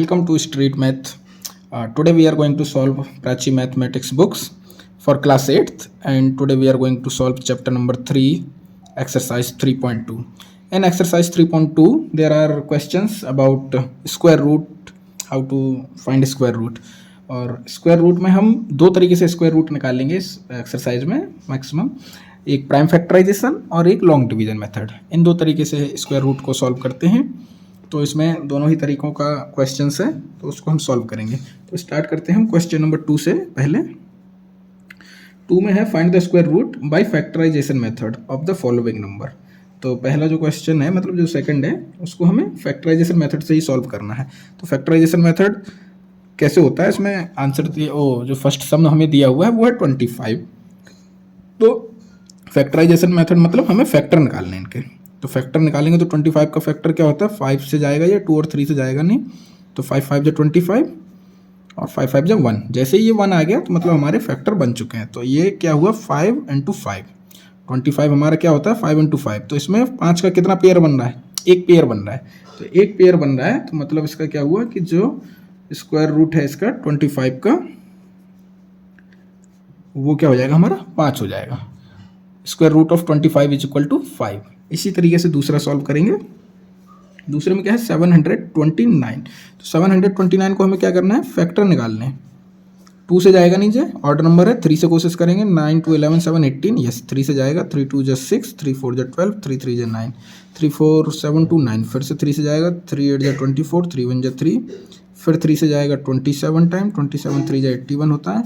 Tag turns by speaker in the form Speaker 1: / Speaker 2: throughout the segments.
Speaker 1: Welcome to Street Math. Today we are going to solve Prachi Mathematics books for class 8th, and today we are going to solve chapter number 3, exercise 3.2. In exercise 3.2 there are questions about square root, how to find square root. और square root में हम दो तरीके से square root निकालेंगे इस exercise में maximum, एक प्राइम फैक्टराइजेशन और एक लॉन्ग डिवीजन मेथड। इन दो तरीके से स्क्वायर रूट को सॉल्व करते हैं। तो इसमें दोनों ही तरीकों का क्वेश्चंस है, तो उसको हम सॉल्व करेंगे। तो स्टार्ट करते हैं हम क्वेश्चन नंबर 2 से। पहले 2 में है find the square root by factorisation method of the following number. तो पहला जो क्वेश्चन है, मतलब जो सेकंड है, उसको हमें फैक्टराइजेशन मेथड से ही सॉल्व करना है। तो फैक्टराइजेशन मेथड कैसे होता है, इसमें आंसर जो फर्स्ट सम हमें दिया हुआ है वो है 25। तो फैक्टराइजेशन मेथड मतलब हमें फैक्टर निकालने हैं इनके। तो फैक्टर निकालेंगे तो 25 का फैक्टर क्या होता है, 5 से जाएगा या 2 और 3 से जाएगा नहीं। तो 5 5 जो 25 और 5 5 जो 1। जैसे ही ये 1 आ गया तो मतलब हमारे फैक्टर बन चुके हैं। तो ये क्या हुआ, 5 × 5। 25 हमारा क्या होता है, 5 × 5। तो इसमें 5 का कितना पेयर बन रहा है, एक पेयर बन रहा है। तो एक पेयर बन रहा है तो मतलब इसका क्या हुआ कि जो स्क्वायर रूट है इसका 25 का, वो क्या हो जाएगा, हमारा 5 हो जाएगा। Square root of 25 = 5। इसी तरीके से दूसरा सॉल्व करेंगे। दूसरे में क्या है, 729। तो 729 को हमें क्या करना है, फैक्टर निकालने हैं। 2 से जाएगा नीचे, ऑर्डर नंबर है। 3 से कोशिश करेंगे। 9 2 11 7 18, यस 3 से जाएगा। 3 2 = 6, 3 4 = 12, 3 3 = 9, 3 4 7 2 9। फिर से 3 से जाएगा। 3 8 = 24, 3 1 = 3। फिर 3 से जाएगा 27 टाइम, 27 3 = 81 होता है।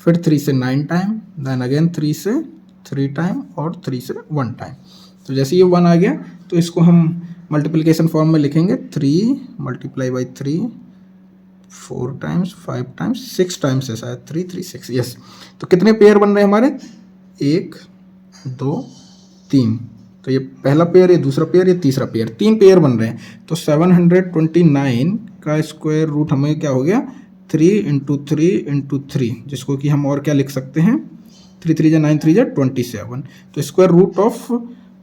Speaker 1: फिर 3 से 9 टाइम, देन अगेन 3 से 3 टाइम और 3 से 1 टाइम। तो जैसे ये 1 आ गया तो इसको हम मल्टीप्लिकेशन फॉर्म में लिखेंगे। 3 × 3 4 टाइम्स, 5 टाइम्स, 6 टाइम्स है शायद, 3 3 6, यस। तो कितने पेयर बन रहे हैं हमारे, 1 2 3। तो ये पहला पेयर, ये दूसरा पेयर, ये तीसरा पेयर, 3 पेयर बन रहे हैं। तो 729 का स्क्वायर रूट हमें क्या हो गया, 3 × 3 × 3, जिसको कि हम और क्या लिख सकते हैं, 3 3 = 9, 3 = 27। तो square root of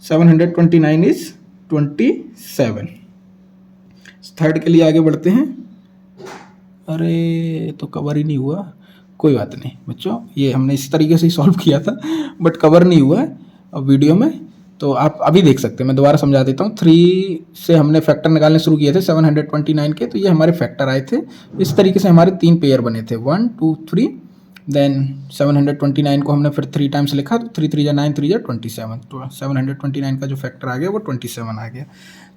Speaker 1: 729 is 27। Third के लिए आगे बढ़ते हैं। अरे तो कवर ही नहीं हुआ, कोई बात नहीं बच्चों, ये हमने इस तरीके से ही सॉल्व किया था बट कवर नहीं हुआ है अब वीडियो में। तो आप अभी देख सकते हैं, मैं दोबारा समझा देता हूँ। 3 से हमने फैक्टर निकालने शुरू किए थे 729 के, तो ये हमारे फैक्टर आए थे। इस तरीके से हमारे 3 पेयर बने थे, 1 2 3। देन 729 को हमने फिर 3 टाइम्स लिखा। तो 3 3 = 9, 3 = 27। तो 729 का जो फैक्टर आ गया वो 27 आ गया।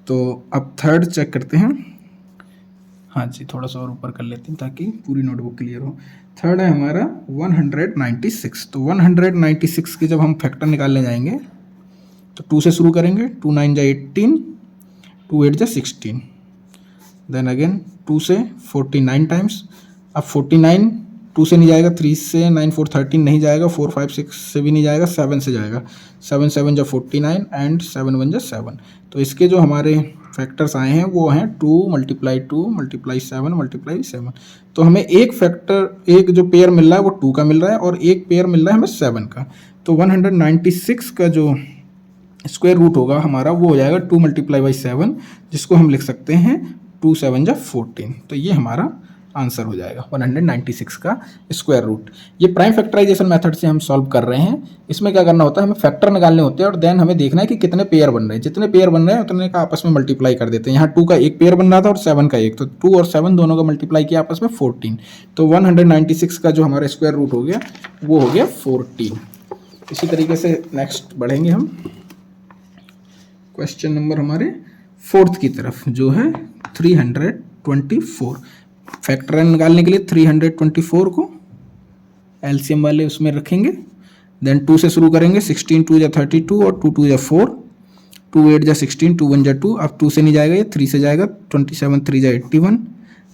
Speaker 1: तो अब थर्ड चेक करते हैं। हाँ जी, थोड़ा सा और ऊपर कर लेते हैं ताकि पूरी नोटबुक क्लियर हो। थर्ड है हमारा 196। तो 196 के जब हम फैक्टर निकालने जाएंगे तो 2 से शुरू करेंगे। 2 9 = 18, 2 8 = 16। देन अगेन 2 से 49 टाइम्स। अब 49 2 से नहीं जाएगा, 3 से 9 4 13 नहीं जाएगा, 4 5 6 से भी नहीं जाएगा, 7 से जाएगा। 7 7 = 49 एंड 7 1 = 7। तो इसके जो हमारे फैक्टर्स आए हैं वो हैं 2 × 2 × 7 × 7। तो हमें एक फैक्टर, एक जो पेयर मिल रहा है वो 2 का मिल रहा है और एक पेयर मिल रहा है हमें 7 का। तो 196 का जो स्क्वायर रूट होगा हमारा वो हो जाएगा 2 × 7, जिसको हम लिख सकते हैं 2 7 = 14। तो ये हमारा आंसर हो जाएगा 196 का स्क्वायर रूट। ये प्राइम फैक्टराइजेशन मेथड से हम सॉल्व कर रहे हैं। इसमें क्या करना होता है, हमें फैक्टर निकालने होते हैं और देन हमें देखना है कि कितने पेयर बन रहे हैं। जितने पेयर बन रहे हैं उतने का आपस में मल्टीप्लाई कर देते हैं। यहाँ 2 का एक पेयर बन रहा था और 7 का एक, तो 2 और 7 दोनों का मल्टीप्लाई किया आपस में 14। तो 196 का जो हमारा स्क्वायर रूट हो गया वो हो गया 14। इसी तरीके से नेक्स्ट बढ़ेंगे हम क्वेश्चन नंबर हमारे 4th की तरफ, जो है 324। फैक्टर निकालने के लिए 324 को एलसीएम वाले उसमें रखेंगे। देन 2 से शुरू करेंगे। 16 2 = 32 और 2 2 = 4, 2 8 = 16, 2 1 = 2। अब 2 से नहीं जाएगा, ये 3 से जाएगा। 27 3 = 81।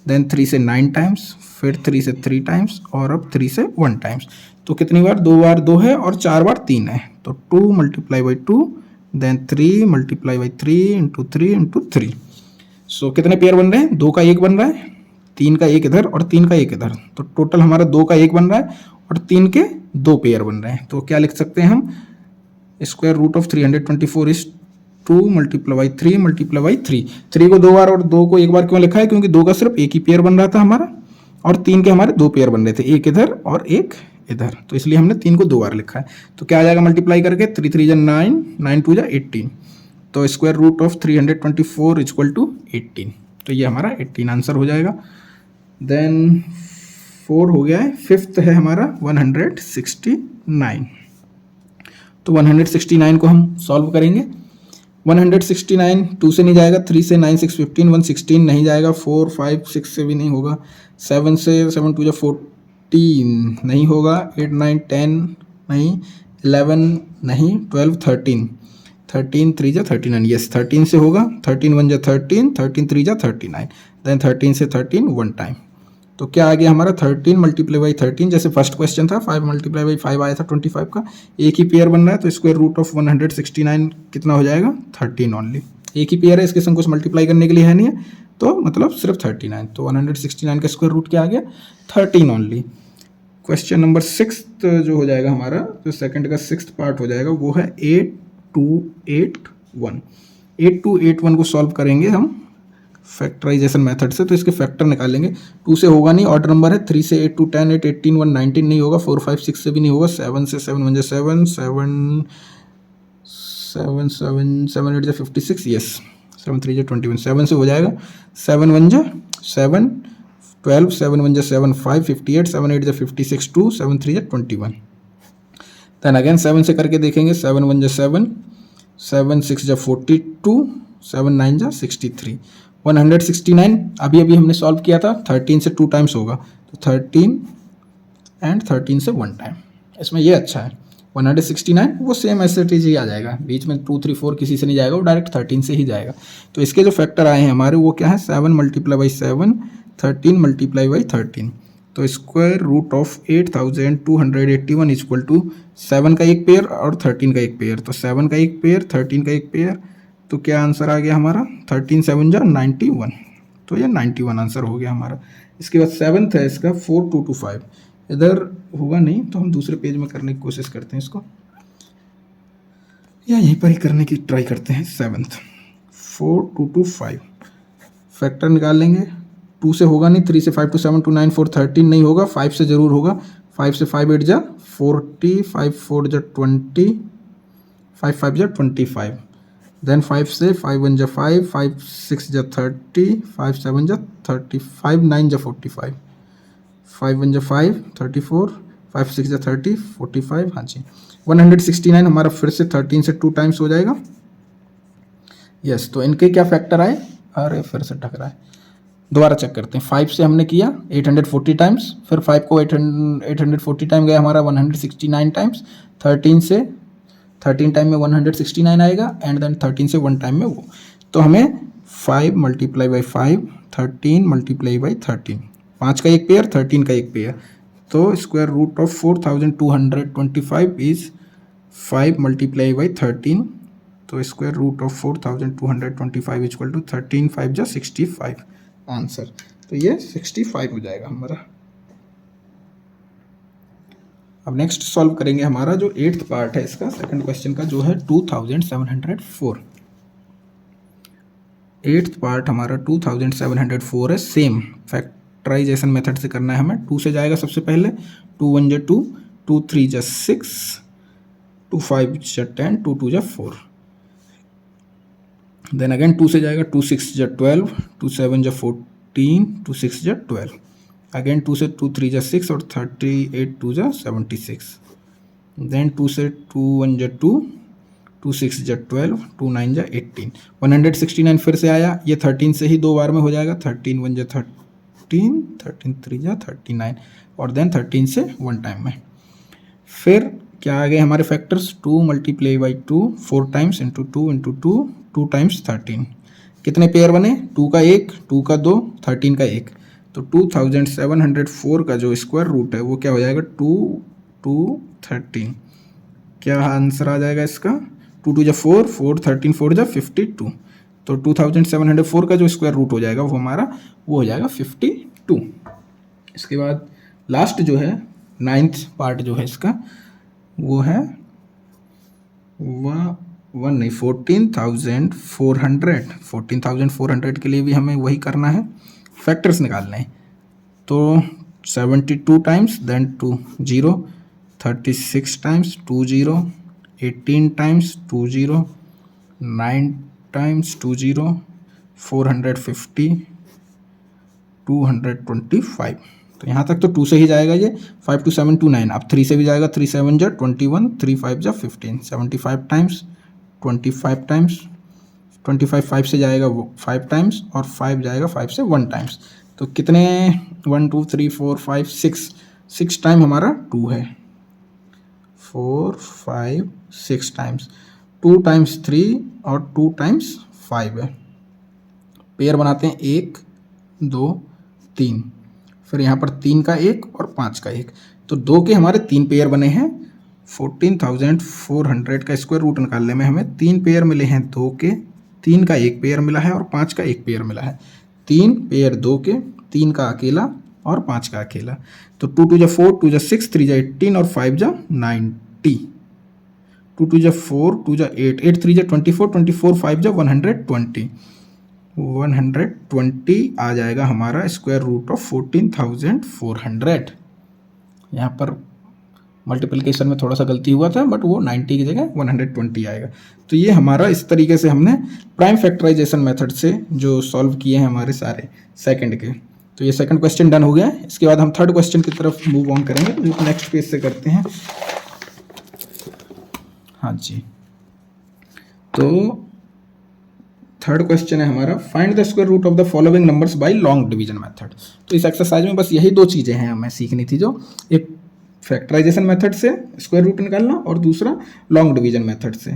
Speaker 1: देन 3 से 9 टाइम्स, फिर 3 से 3 टाइम्स और अब 3 से 1 टाइम्स। तो कितनी बार, 2 बार 2 है और 4 बार 3 है। तो 2 × 2, देन 3 × 3 × 3 × 3। सो कितने पेयर बन रहे हैं, 2 का एक बन रहा है, 3 का एक इधर और 3 का एक इधर। तो टोटल हमारा 2 का एक बन रहा है और 3 के 2 पेयर बन रहे हैं। तो क्या लिख सकते हैं हम, square root of 324 is 2 multiply by 3 multiply by 3। 3 को 2 बार और 2 को एक बार क्यों लिखा है, क्योंकि 2 का सिर्फ एक ही पेयर बन रहा था हमारा और 3 के हमारे 2 पेयर बन रहे थे, एक इधर और एक इधर, तो इसलिए हमने 3 को 2 बार लिखा है। तो क्या आ जाएगा मल्टीप्लाई करके, 3 3 जा 9, 9 2 जा 18, तो square root of 324 equal to 18, तो ये हमारा 18 आंसर हो जाएगा। देन 4 हो गया है, फिफ्थ है हमारा 169। तो 169 को हम सॉल्व करेंगे। 169 2 से नहीं जाएगा, 3 से 9 6 15, 116 नहीं जाएगा, 4 5 6 से भी नहीं होगा, 7 से 7 2 14 नहीं होगा, 8 9 10 नहीं, 11 नहीं, 12 13, 13 3 जा 39, यस 13 से होगा, 13 1 जा 13, 13 3 जा 39, देन 13 से 13 वन टाइम। तो क्या आ गया हमारा 13 मल्टीप्लाई बाई 13, जैसे फर्स्ट क्वेश्चन था 5 मल्टीप्लाई बाई 5 आया था 25 का, एक ही पेयर बन रहा है, तो स्क्वायर रूट ऑफ 169 कितना हो जाएगा 13 ओनली, एक ही पेयर है, इसके संग कुछ मल्टीप्लाई करने के लिए है नहीं है, तो मतलब सिर्फ 39, तो 169 का स्क्वायर रूट क्या आ गया 13 ओनली। क्वेश्चन नंबर 6 जो हो जाएगा हमारा, तो सेकंड का 6th पार्ट हो जाएगा, वो है 8281। 8281 को सॉल्व करेंगे हम फैक्टराइजेशन मेथड से, तो इसके फैक्टर निकालेंगे। 2 से होगा नहीं, ऑर्डर नंबर है, 3 से 8 2 10 8 18 1 19 नहीं होगा, 4 5 6 से भी नहीं होगा, 7 से 7 1 7 7 7 7 7 8 56, यस 7 3 21, 7 से हो जाएगा, 7 1 7 12 7 1 7 5 58 7 8 56 2 7 3 21। देन अगेन 7 से करके देखेंगे, 7 1 7 7 6 42 7 9 63। 169 अभी अभी हमने सॉल्व किया था, 13 से 2 टाइम्स होगा, तो 13 एंड 13 से 1 टाइम, इसमें ये अच्छा है। 169 वो सेम ऐसे ही आ जाएगा, बीच में 2 3 4 किसी से नहीं जाएगा, वो डायरेक्ट 13 से ही जाएगा। तो इसके जो फैक्टर आए हैं हमारे वो क्या है, 7 मल्टीप्लाई बाई 7 13 मल्टीप्लाई बाई 13, तो square root of 8281 equal to 7 का एक पेयर और 13 का एक पेयर, तो 7 का एक पेयर 13 का एक पेयर, तो क्या आंसर आ गया हमारा 13 7 जा 91, तो ये 91 आंसर हो गया हमारा। इसके बाद 7th है इसका 4225, इधर होगा नहीं तो हम दूसरे पेज में करने की कोशिश करते हैं इसको, या यहीं पर ही करने की ट्राई करते हैं। 7th 4225 फैक्टर निकाल लेंगे, 2 से होगा नहीं, 3 से 5 2 7 2 9 4 13 नहीं होगा, 5 से ज़रूर होगा, 5 से 5 8 जा 40, 5 4 जा 20, 5 5 जा 25, देन 5 से 5 1 जा 5, 5 6 जा 30, 5 7 जा 35, 9 जा 45, 5 1 जा 5 34, 5 6 जा 30 45, हाँ जी। 169 हमारा फिर से 13 से 2 टाइम्स हो जाएगा, यस। तो इनके क्या फैक्टर आए, अरे फिर से टकरा है, दोबारा चेक करते हैं। 5 से हमने किया 840 टाइम्स, फिर 5 को 840 टाइम गया हमारा 169 टाइम्स, 13 से 13 टाइम में 169 आएगा, एंड देन 13 से 1 टाइम में वो, तो हमें 5 मल्टीप्लाई बाई 5 13 मल्टीप्लाई बाई 13, 5 का एक पेयर 13 का एक पेयर, तो square root of 4225 is 5 multiply by 13, तो square root of 4225 equal to 13 5 जा 65 आंसर, तो ये 65 हो जाएगा हमारा। अब नेक्स्ट सॉल्व करेंगे हमारा जो 8th पार्ट है इसका, सेकंड क्वेश्चन का, जो है 2704। 8th पार्ट हमारा 2704 है, सेम फैक्टराइजेशन मेथड से करना है हमें। 2 से जाएगा सबसे पहले, 2 1 जा 2, 2 3 जा 6, 2 5 जा 10, 2 2 जा 4, देन अगेन 2 से जाएगा, 2 6 जा 12, 2 7 जा 14, 2 6 जा 12, अगेन 2 से 2 3 जा 6 और 38 2 जा 76, देन 2 से 2 1 जा 2, 2 6 जा 12, 2 9 जा 18। 169 फिर से आया, ये 13 से ही 2 बार में हो जाएगा, 13 1 जा 13, 13 3 जा 39, और देन 13 से 1 टाइम में। फिर क्या आ गए हमारे factors, 2 multiply by 2 4 times into 2 into 2, 2 times 13, कितने पेयर बने, 2 का 1, 2 का 2, 13 का 1, तो 2704 का जो स्क्वायर रूट है वो क्या हो जाएगा 2 2 13, क्या आंसर आ जाएगा इसका, 2 2 जा 4, 4 13 4 जा 52, तो 2704 का जो स्क्वायर रूट हो जाएगा वो हमारा वो हो जाएगा 52। इसके बाद लास्ट जो है 9th पार्ट जो है इसका, वो है 1 नहीं 14,400, 14,400 के लिए भी हमें वही करना है, फैक्टर्स निकालने हैं। तो 72 times then 2 0, 36 times 2 0, 18 times 2 0, 9 times 2 0, 450, 225। तो यहाँ तक तो 2 से ही जाएगा ये, 5 2 7 2 9, अब 3 से भी जाएगा, 3 7 जा 21, 3 5 जा 15, 75 टाइम्स, 25 टाइम्स, 25 5 से जाएगा वो 5 टाइम्स, और 5 जाएगा 5 से 1 टाइम्स। तो कितने 1 2 3 4 5 6 टाइम हमारा 2 है, 4 5 6 टाइम्स, 2 टाइम्स 3 और 2 टाइम्स 5 है। पेयर बनाते हैं 1 2 3, फिर यहाँ पर 3 का 1 और 5 का 1, तो 2 के हमारे 3 पेयर बने हैं। 14,400 का स्क्वायर रूट निकालने में हमें 3 पेयर मिले हैं 2 के, 3 का 1 पेयर मिला है और 5 का 1 पेयर मिला है। 3 पेयर 2 के, 3 का अकेला और 5 का अकेला। तो 2 2 जा 4, 2 जा 6, 3 जा 18 और 5 जा 90। 2 2 जा 4, 2 जा 8, 8 3 जा 24, 24 5 जा 120, 120 आ जाएगा हमारा स्क्वायर रूट ऑफ 14,400। यहाँ पर मल्टीप्लिकेशन में थोड़ा सा गलती हुआ था, बट वो 90 की जगह 120 आएगा। तो ये हमारा इस तरीके से हमने प्राइम फैक्टराइजेशन मेथड से जो सॉल्व किए हैं हमारे सारे सेकंड के। तो ये सेकंड क्वेश्चन डन हो गया है। इसके बाद हम थर्ड क्वेश्चन की तरफ मूव ऑन करेंगे, जो नेक्स्ट पेज से करते हैं। हाँ जी, तो थर्ड क्वेश्चन है हमारा, find the square root of the following numbers by long division method. तो इस एक्सरसाइज में बस यही 2 चीज़ें हैं हमें सीखनी थी, जो एक फैक्टराइजेशन मेथड से स्क्वायर रूट निकालना और दूसरा लॉन्ग डिवीजन मेथड से।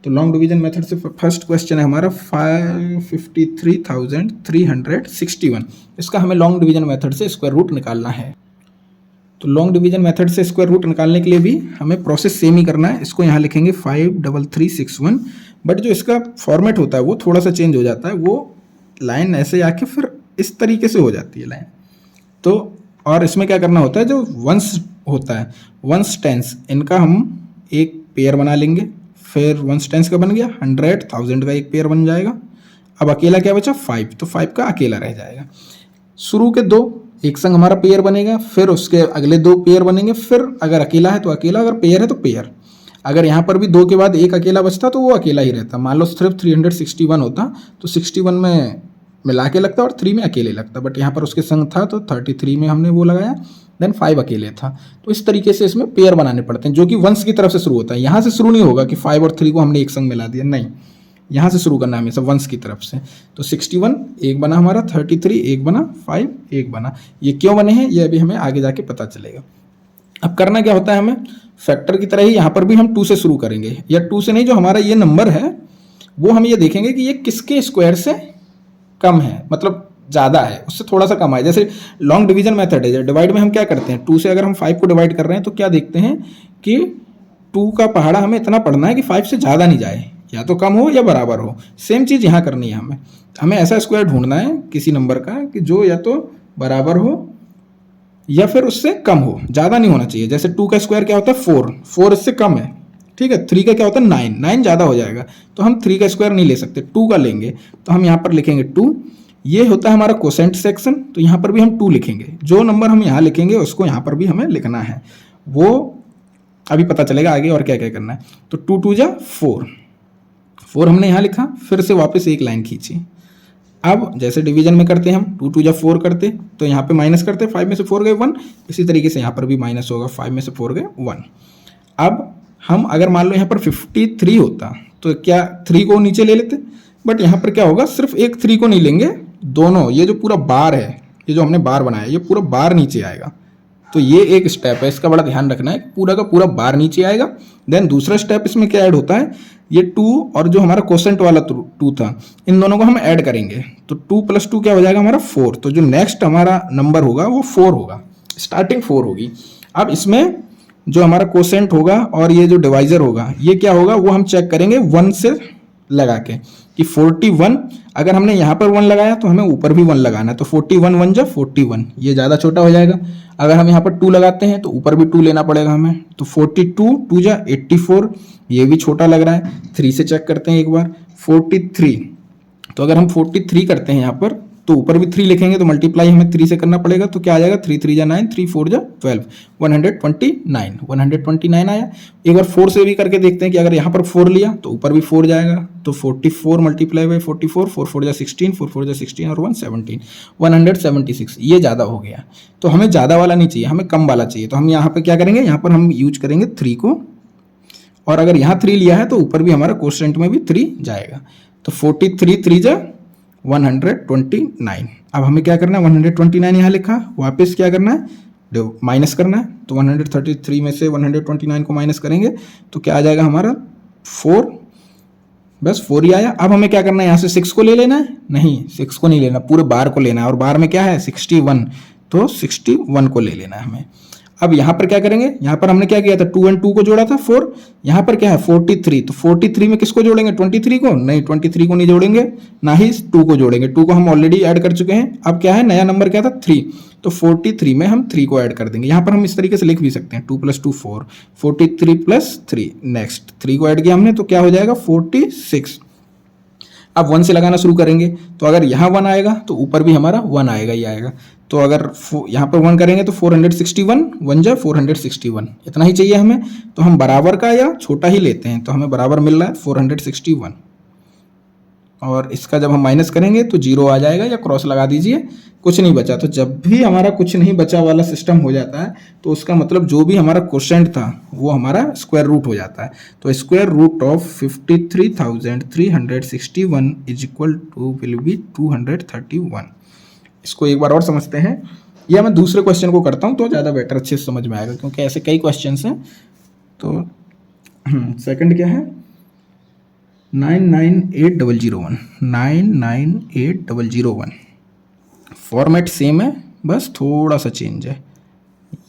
Speaker 1: तो लॉन्ग डिवीजन मेथड से फर्स्ट क्वेश्चन है हमारा 553,361, इसका हमें लॉन्ग डिवीजन मेथड से स्क्वायर रूट निकालना है। तो लॉन्ग डिवीजन मेथड से स्क्वायर रूट निकालने के लिए भी हमें प्रोसेस सेम ही करना है। इसको यहाँ लिखेंगे 53361, बट जो इसका फॉर्मेट होता है वो थोड़ा सा चेंज हो जाता है। वो लाइन ऐसे आके फिर इस तरीके से हो जाती है लाइन। तो और इसमें क्या करना होता है, जो वंस होता है, वंस टेंस, इनका हम एक पेयर बना लेंगे। फिर वंस टेंस का बन गया 100, 1000 का एक पेयर बन जाएगा। अब अकेला क्या बचा 5, तो 5 का अकेला रह जाएगा। शुरू के 2 एक संग हमारा पेयर बनेगा, फिर उसके अगले 2 पेयर बनेंगे, फिर अगर अकेला है तो अकेला, अगर पेयर है तो पेयर। अगर यहाँ पर भी 2 के बाद एक अकेला बचता तो वो अकेला ही रहता। मान लो सिर्फ 361 होता तो 61 में मिला के लगता और 3 में अकेले लगता, बट यहाँ पर उसके संग था तो 33 में हमने वो लगाया, देन 5 अकेले था। तो इस तरीके से इसमें पेयर बनाने पड़ते हैं, जो कि वंस की तरफ से शुरू होता है। यहाँ से शुरू नहीं होगा कि 5 और 3 को हमने एक संग मिला दिया, नहीं, यहाँ से शुरू करना है हमेशा वंस की तरफ से। तो 61 एक बना हमारा, 33 एक बना, 5 एक बना। ये क्यों बने हैं ये अभी हमें आगे जाके पता चलेगा। अब करना क्या होता है, हमें फैक्टर की तरह ही यहाँ पर भी हम 2 से शुरू करेंगे, या 2 से नहीं, जो हमारा ये नंबर है वो हम ये देखेंगे कि ये किसके स्क्वायर से कम है, मतलब ज़्यादा है, उससे थोड़ा सा कम है। जैसे लॉन्ग डिवीजन मेथड है, डिवाइड में हम क्या करते हैं, 2 से अगर हम 5 को डिवाइड कर रहे हैं तो क्या देखते हैं कि 2 का पहाड़ा हमें इतना पढ़ना है कि 5 से ज़्यादा नहीं जाए, या तो कम हो या बराबर हो। सेम चीज़ यहाँ करनी है हमें ऐसा स्क्वायर ढूंढना है किसी नंबर का कि जो या तो बराबर हो या फिर उससे कम हो, ज़्यादा नहीं होना चाहिए। जैसे 2 का स्क्वायर क्या होता है 4 इससे कम है, ठीक है। 3 का क्या होता है 9 ज़्यादा हो जाएगा, तो हम 3 का स्क्वायर नहीं ले सकते, 2 का लेंगे। तो हम यहाँ पर लिखेंगे 2, ये होता है हमारा कोसेंट सेक्शन, तो यहाँ पर भी हम 2 लिखेंगे। जो नंबर हम यहाँ लिखेंगे उसको यहाँ पर भी हमें लिखना है, वो अभी पता चलेगा आगे और क्या क्या करना है। तो 2 2 जा 4 हमने यहाँ लिखा, फिर से वापस एक लाइन खींची। अब जैसे डिवीजन में करते हैं हम 2 2 जा 4 करते, तो यहाँ पे माइनस करते, 5 में से 4 गए 1, इसी तरीके से यहाँ पर भी माइनस होगा, 5 में से 4 गए 1। अब हम अगर मान लो यहाँ पर 53 होता तो क्या 3 को नीचे ले लेते, बट यहाँ पर क्या होगा, सिर्फ एक 3 को नहीं लेंगे, दोनों, ये जो पूरा बार है, ये जो हमने बार बनाया ये पूरा बार नीचे आएगा। तो ये एक स्टेप है, इसका बड़ा ध्यान रखना है, पूरा का पूरा बार नीचे आएगा। देन दूसरा स्टेप इसमें क्या ऐड होता है, ये 2 और जो हमारा कोसेंट वाला 2 था, इन दोनों को हम ऐड करेंगे, तो 2 + 2 क्या हो जाएगा हमारा 4। तो जो नेक्स्ट हमारा नंबर होगा वो 4 होगा, स्टार्टिंग 4 होगी। अब इसमें जो हमारा कोसेंट होगा और ये जो डिवाइजर होगा ये क्या होगा, वो हम चेक करेंगे 1 से लगा के कि 41 अगर हमने यहाँ पर 1 लगाया तो हमें ऊपर भी 1 लगाना है, तो 41 1 जा 41, ये ज़्यादा छोटा हो जाएगा। अगर हम यहाँ पर 2 लगाते हैं तो ऊपर भी 2 लेना पड़ेगा हमें, तो 42 2 जा 84, ये भी छोटा लग रहा है। 3 से चेक करते हैं एक बार, 43, तो अगर हम 43 करते हैं यहाँ पर तो ऊपर भी 3 लिखेंगे तो मल्टीप्लाई हमें 3 से करना पड़ेगा, तो क्या आ जाएगा 3 3 जा 9, 3 4 जा 12, 129 आया। एक बार 4 से भी करके देखते हैं कि अगर यहाँ पर 4 लिया तो ऊपर भी 4 जाएगा, तो 44 मल्टीप्लाई बाई 44, 4 4 जा 16, 4 4 जा 16 और 117, 176, ये ज़्यादा हो गया। तो हमें ज़्यादा वाला नहीं चाहिए, हमें कम वाला चाहिए। तो हम यहाँ पर क्या करेंगे, यहाँ पर हम यूज करेंगे 3 को, और अगर यहाँ 3 लिया है तो ऊपर भी हमारा कोशेंट में भी 3 जाएगा। तो 43 3 जा 129। अब हमें क्या करना है, 129 यहाँ लिखा, वापस क्या करना है, माइनस करना है। तो 133 में से 129 को माइनस करेंगे तो क्या आ जाएगा हमारा 4, बस 4 ही आया। अब हमें क्या करना है, यहाँ से 6 को ले लेना है, नहीं 6 को नहीं लेना, पूरे बार को लेना है, और बार में क्या है 61, तो 61 को ले लेना है हमें। अब यहाँ पर क्या करेंगे, यहाँ पर हमने क्या किया था, 2 और 2 को जोड़ा था 4, यहाँ पर क्या है 43, तो 43 में किसको जोड़ेंगे, 23 को, नहीं 23 को नहीं जोड़ेंगे, ना ही 2 को जोड़ेंगे, 2 को हम ऑलरेडी ऐड कर चुके हैं। अब क्या है, नया नंबर क्या था 3, तो 43 में हम 3 को ऐड कर देंगे। यहाँ पर हम इस तरीके से लिख भी सकते हैं 2 + 2 4, 43 + 3, नेक्स्ट 3 को ऐड किया हमने तो क्या हो जाएगा 46। अब 1 से लगाना शुरू करेंगे, तो अगर यहाँ 1 आएगा तो ऊपर भी हमारा 1 आएगा ही आएगा। तो अगर यहाँ पर 1 करेंगे तो 461, 1 जा 461, इतना ही चाहिए हमें। तो हम बराबर का या छोटा ही लेते हैं, तो हमें बराबर मिल रहा है 461, और इसका जब हम माइनस करेंगे तो 0 आ जाएगा, या क्रॉस लगा दीजिए, कुछ नहीं बचा। तो जब भी हमारा कुछ नहीं बचा वाला सिस्टम हो जाता है तो उसका मतलब जो भी हमारा क्वोशेंट था वो हमारा स्क्वायर रूट हो जाता है। तो square root of 53,361 is equal to will be 231। इसको एक बार और समझते हैं, या मैं दूसरे क्वेश्चन को करता हूँ तो ज़्यादा बेटर अच्छे से समझ में आएगा, क्योंकि ऐसे कई क्वेश्चन हैं। तो सेकंड क्या है, 998001, 998001, फॉर्मेट सेम है, बस थोड़ा सा चेंज है,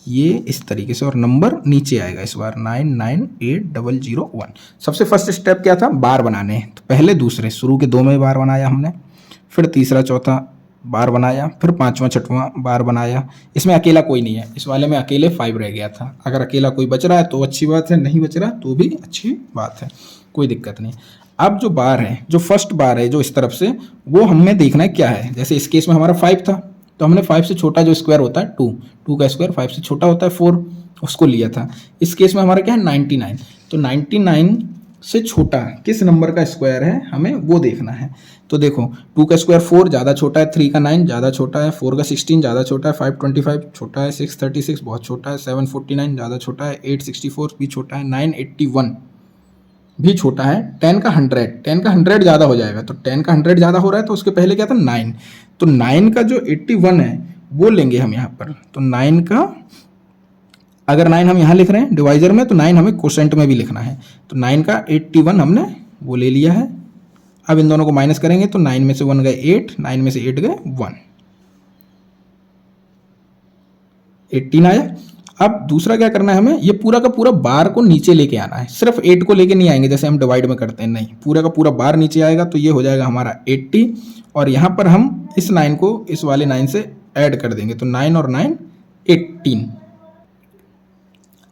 Speaker 1: ये इस तरीके से, और नंबर नीचे आएगा इस बार 998001। सबसे फर्स्ट स्टेप क्या था, बार बनाने, तो पहले दूसरे शुरू के 2 में बार बनाया हमने, फिर तीसरा चौथा बार बनाया, फिर 5वां 6वां बार बनाया। इसमें अकेला कोई नहीं है, इस वाले में अकेले 5 रह गया था। अगर अकेला कोई बच रहा है तो अच्छी बात है, नहीं बच रहा तो भी अच्छी बात है, कोई दिक्कत नहीं। अब जो बार है, जो फर्स्ट बार है जो इस तरफ से, वो हमें देखना है क्या है। जैसे इस केस में हमारा 5 था, तो हमने 5 से छोटा जो स्क्वायर होता है 2 का स्क्वायर 5 से छोटा होता है 4, उसको लिया था। इस केस में हमारा क्या है 99, तो 99 से छोटा किस नंबर का स्क्वायर है हमें वो देखना है। तो देखो 2 का स्क्वायर 4 ज़्यादा छोटा है, 3 का 9 ज़्यादा छोटा है, 4 का 16 ज़्यादा छोटा है, 525 छोटा है, 636 बहुत छोटा है, 749 ज़्यादा छोटा है, 864 भी छोटा है, 981 भी छोटा है, 10 का 100 ज़्यादा हो जाएगा। तो 10 का 100 ज़्यादा हो रहा है तो उसके पहले क्या था 9, तो 9 का जो 81 है वो लेंगे हम यहाँ पर। तो 9 का, अगर 9 हम यहाँ लिख रहे हैं डिवाइजर में, तो 9 हमें क्वोशेंट में भी लिखना है। तो 9 का 81 हमने वो ले लिया है। अब इन दोनों को माइनस करेंगे तो 9 में से 1 गए 8, 9 में से 8 गए 1, 18 आया। अब दूसरा क्या करना है हमें, ये पूरा का पूरा बार को नीचे लेके आना है, सिर्फ 8 को लेके नहीं आएंगे जैसे हम डिवाइड में करते हैं, नहीं, पूरा का पूरा बार नीचे आएगा। तो ये हो जाएगा हमारा 80, और यहाँ पर हम इस 9 को इस वाले 9 से ऐड कर देंगे, तो 9 और 9 18।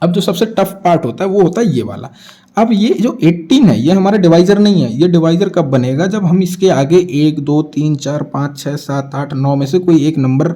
Speaker 1: अब जो सबसे टफ पार्ट होता है वो होता है ये वाला। अब ये जो 18 है ये हमारा डिवाइजर नहीं है, ये डिवाइजर कब बनेगा, जब हम इसके आगे 1 2 3 4 5 6 7 8 9 में से कोई एक नंबर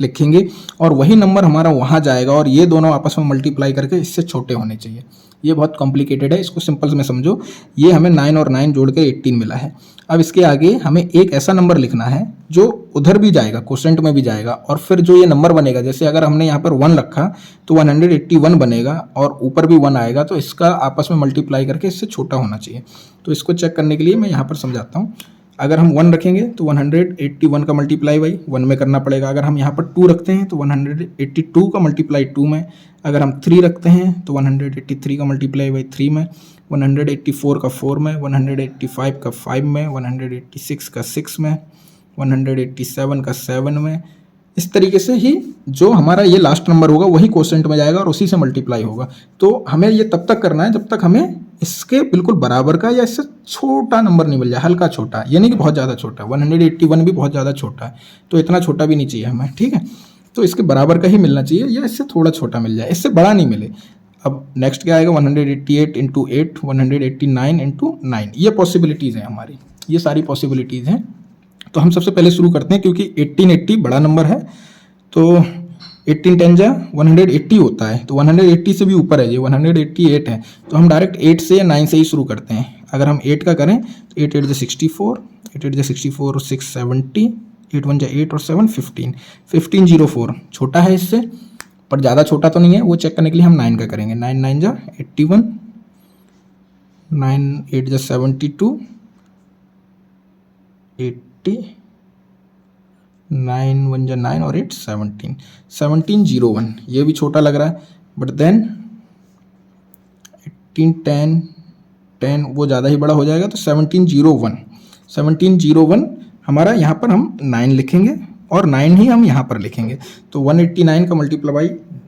Speaker 1: लिखेंगे, और वही नंबर हमारा वहाँ जाएगा, और ये दोनों आपस में मल्टीप्लाई करके इससे छोटे होने चाहिए। ये बहुत कॉम्प्लिकेटेड है, इसको सिंपल में समझो। ये हमें 9 और 9 जोड़ के 18 मिला है। अब इसके आगे हमें एक ऐसा नंबर लिखना है जो उधर भी जाएगा, क्वोशेंट में भी जाएगा, और फिर जो ये नंबर बनेगा, जैसे अगर हमने यहाँ पर 1 रखा तो 181 बनेगा, और ऊपर भी 1 आएगा, तो इसका आपस में मल्टीप्लाई करके इससे छोटा होना चाहिए। तो इसको चेक करने के लिए मैं यहाँ पर समझाता हूँ। अगर हम 1 रखेंगे तो 181 का मल्टीप्लाई बाई 1 में करना पड़ेगा। अगर हम यहाँ पर 2 रखते हैं तो 182 का मल्टीप्लाई 2 में। अगर हम 3 रखते हैं तो 183 का मल्टीप्लाई बाई 3 में, 184 का 4 में, 185 का 5 में, 186 का 6 में, 187 का 7 में, इस तरीके से ही जो हमारा ये लास्ट नंबर होगा वही क्वोशेंट में जाएगा और उसी से मल्टीप्लाई होगा। तो हमें ये तब तक करना है जब तक हमें इसके बिल्कुल बराबर का या इससे छोटा नंबर नहीं मिल जाए, हल्का छोटा, यानी कि बहुत ज़्यादा छोटा। 181 भी बहुत ज़्यादा छोटा है, तो इतना छोटा भी नहीं चाहिए हमें, ठीक है। तो इसके बराबर का ही मिलना चाहिए या इससे थोड़ा छोटा मिल जाए, इससे बड़ा नहीं मिले। अब नेक्स्ट क्या आएगा, 188 इंटू 8, 189 इंटू 9। ये पॉसिबिलिटीज़ हैं हमारी, ये सारी पॉसिबिलिटीज़ हैं। तो हम सबसे पहले शुरू करते हैं, क्योंकि 1880 बड़ा नंबर है, तो 18 10 जा 180 होता है, तो 180 से भी ऊपर है, ये 188 है। तो हम डायरेक्ट 8 से या 9 से ही शुरू करते हैं। अगर हम 8 का करें तो 8 8 जा 64, 8 8 जा 64 और 6 70, 8 1 जा 8 और 7 15, 1504 छोटा है इससे, पर ज़्यादा छोटा तो नहीं है। वो चेक करने के लिए हम 9 का करेंगे। 9 9 जा 81, 9 8 जा 72, 80, 9 1 जा 9 और 8 17, 1701। ये भी छोटा लग रहा है, बट देन 18 10 10 वो ज़्यादा ही बड़ा हो जाएगा, तो 1701, 1701 हमारा यहाँ पर हम 9 लिखेंगे और 9 ही हम यहाँ पर लिखेंगे। तो 189 का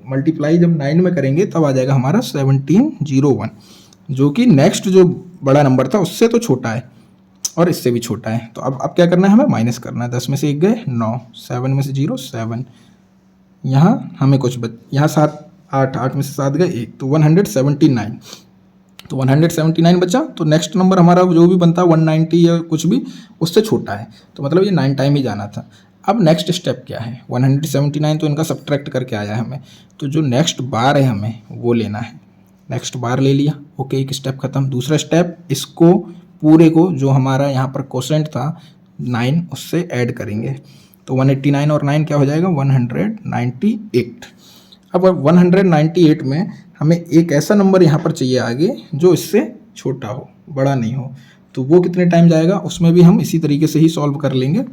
Speaker 1: मल्टीप्लाई जब 9 में करेंगे तब आ जाएगा हमारा 1701, जो कि नेक्स्ट जो बड़ा नंबर था उससे तो छोटा है और इससे भी छोटा है। तो अब क्या करना है, हमें माइनस करना है। 10 में से 1 गए 9, 7 में से 0 7, यहाँ हमें कुछ यहाँ 7 8, 8 में से 7 गए 1, तो 179। तो 179 बचा, तो नेक्स्ट नंबर हमारा जो भी बनता है 190 या कुछ भी उससे छोटा है, तो मतलब ये 9 टाइम ही जाना था। अब नेक्स्ट स्टेप क्या है, 179 तो इनका सब्ट्रैक्ट करके आया है हमें, तो जो नेक्स्ट बार है हमें वो लेना है। नेक्स्ट बार ले लिया, ओके, एक स्टेप खत्म। दूसरा स्टेप, इसको पूरे को जो हमारा यहाँ पर क्वोशेंट था 9 उससे ऐड करेंगे, तो 189 और 9 क्या हो जाएगा, 198। अब 198 में हमें एक ऐसा नंबर यहाँ पर चाहिए आगे जो इससे छोटा हो, बड़ा नहीं हो, तो वो कितने टाइम जाएगा, उसमें भी हम इसी तरीके से ही सॉल्व कर लेंगे।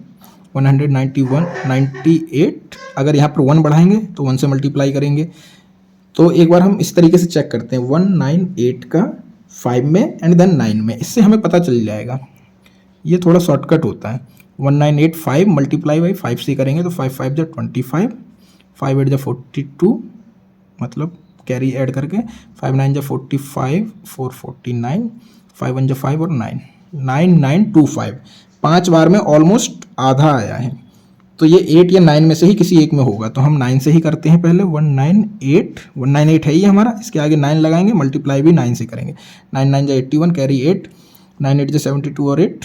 Speaker 1: 198 अगर यहाँ पर 1 बढ़ाएंगे तो 1 से मल्टीप्लाई करेंगे। तो एक बार हम इस तरीके से चेक करते हैं, 198 का 5 में एंड देन 9 में, इससे हमें पता चल जाएगा। ये थोड़ा शॉर्टकट होता है। 1985 मल्टीप्लाई बाई 5 से करेंगे तो 5 5 जा 25, 5 8 जा 42, मतलब कैरी ऐड करके 5 9 जा 45, 4 49, 5 1 जा 5 और 9 9925। 5 बार में ऑलमोस्ट आधा आया है, तो ये 8 या 9 में से ही किसी एक में होगा। तो हम 9 से ही करते हैं पहले। 198 है ये हमारा, इसके आगे 9 लगाएंगे, मल्टीप्लाई भी 9 से करेंगे। 9 9 जा 81, कैरी 8, 9 8 जा 72 और 8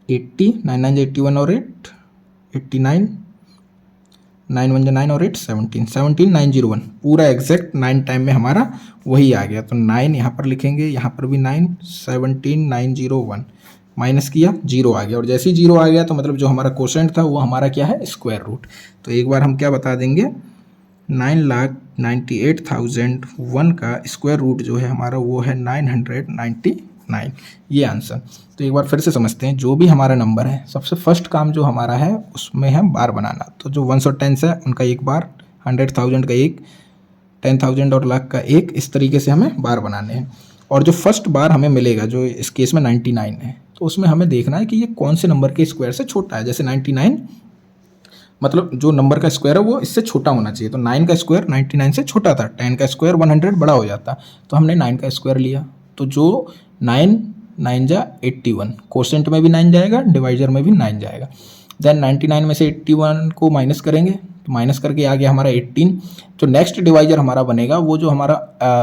Speaker 1: 80, 9 9 जा 81 और 8 89, 9 1 जा 9 और 8 17, 17901। पूरा एग्जैक्ट 9 टाइम में हमारा वही आ गया। तो 9 यहाँ पर लिखेंगे, यहाँ पर भी 9, 17901 माइनस किया, 0 आ गया। और जैसे ही 0 आ गया तो मतलब जो हमारा क्वोशेंट था वो हमारा क्या है, स्क्वायर रूट। तो एक बार हम क्या बता देंगे, 9,98,001 का स्क्वायर रूट जो है हमारा वो है 999, ये आंसर। तो एक बार फिर से समझते हैं, जो भी हमारा नंबर है सबसे फर्स्ट काम जो हमारा है उसमें है बार बनाना। तो जो 1 और 10 है उनका एक बार, 100,000 का एक, 10,000 और लाख का एक, इस तरीके से हमें बार बनाने हैं। और जो फर्स्ट बार हमें मिलेगा जो इस केस में 99 है, तो उसमें हमें देखना है कि ये कौन से नंबर के स्क्वायर से छोटा है। जैसे 99 मतलब जो नंबर का स्क्वायर है वो इससे छोटा होना चाहिए, तो 9 का स्क्वायर 99 से छोटा था, 10 का स्क्वायर 100 बड़ा हो जाता, तो हमने 9 का स्क्वायर लिया। तो जो 9 9 जा 81, क्वोशेंट में भी 9 जाएगा, डिवाइजर में भी 9 जाएगा। देन 99 में से 81 को माइनस करेंगे, तो माइनस करके आ गया हमारा 18। जो नेक्स्ट डिवाइजर हमारा बनेगा वो जो हमारा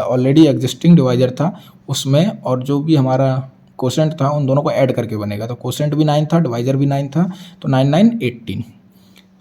Speaker 1: ऑलरेडी एग्जिस्टिंग डिवाइजर था उसमें और जो भी हमारा क्वोशेंट था उन दोनों को ऐड करके बनेगा। तो क्वोशेंट भी 9 था, डिवाइजर भी 9 था, तो 9 9 18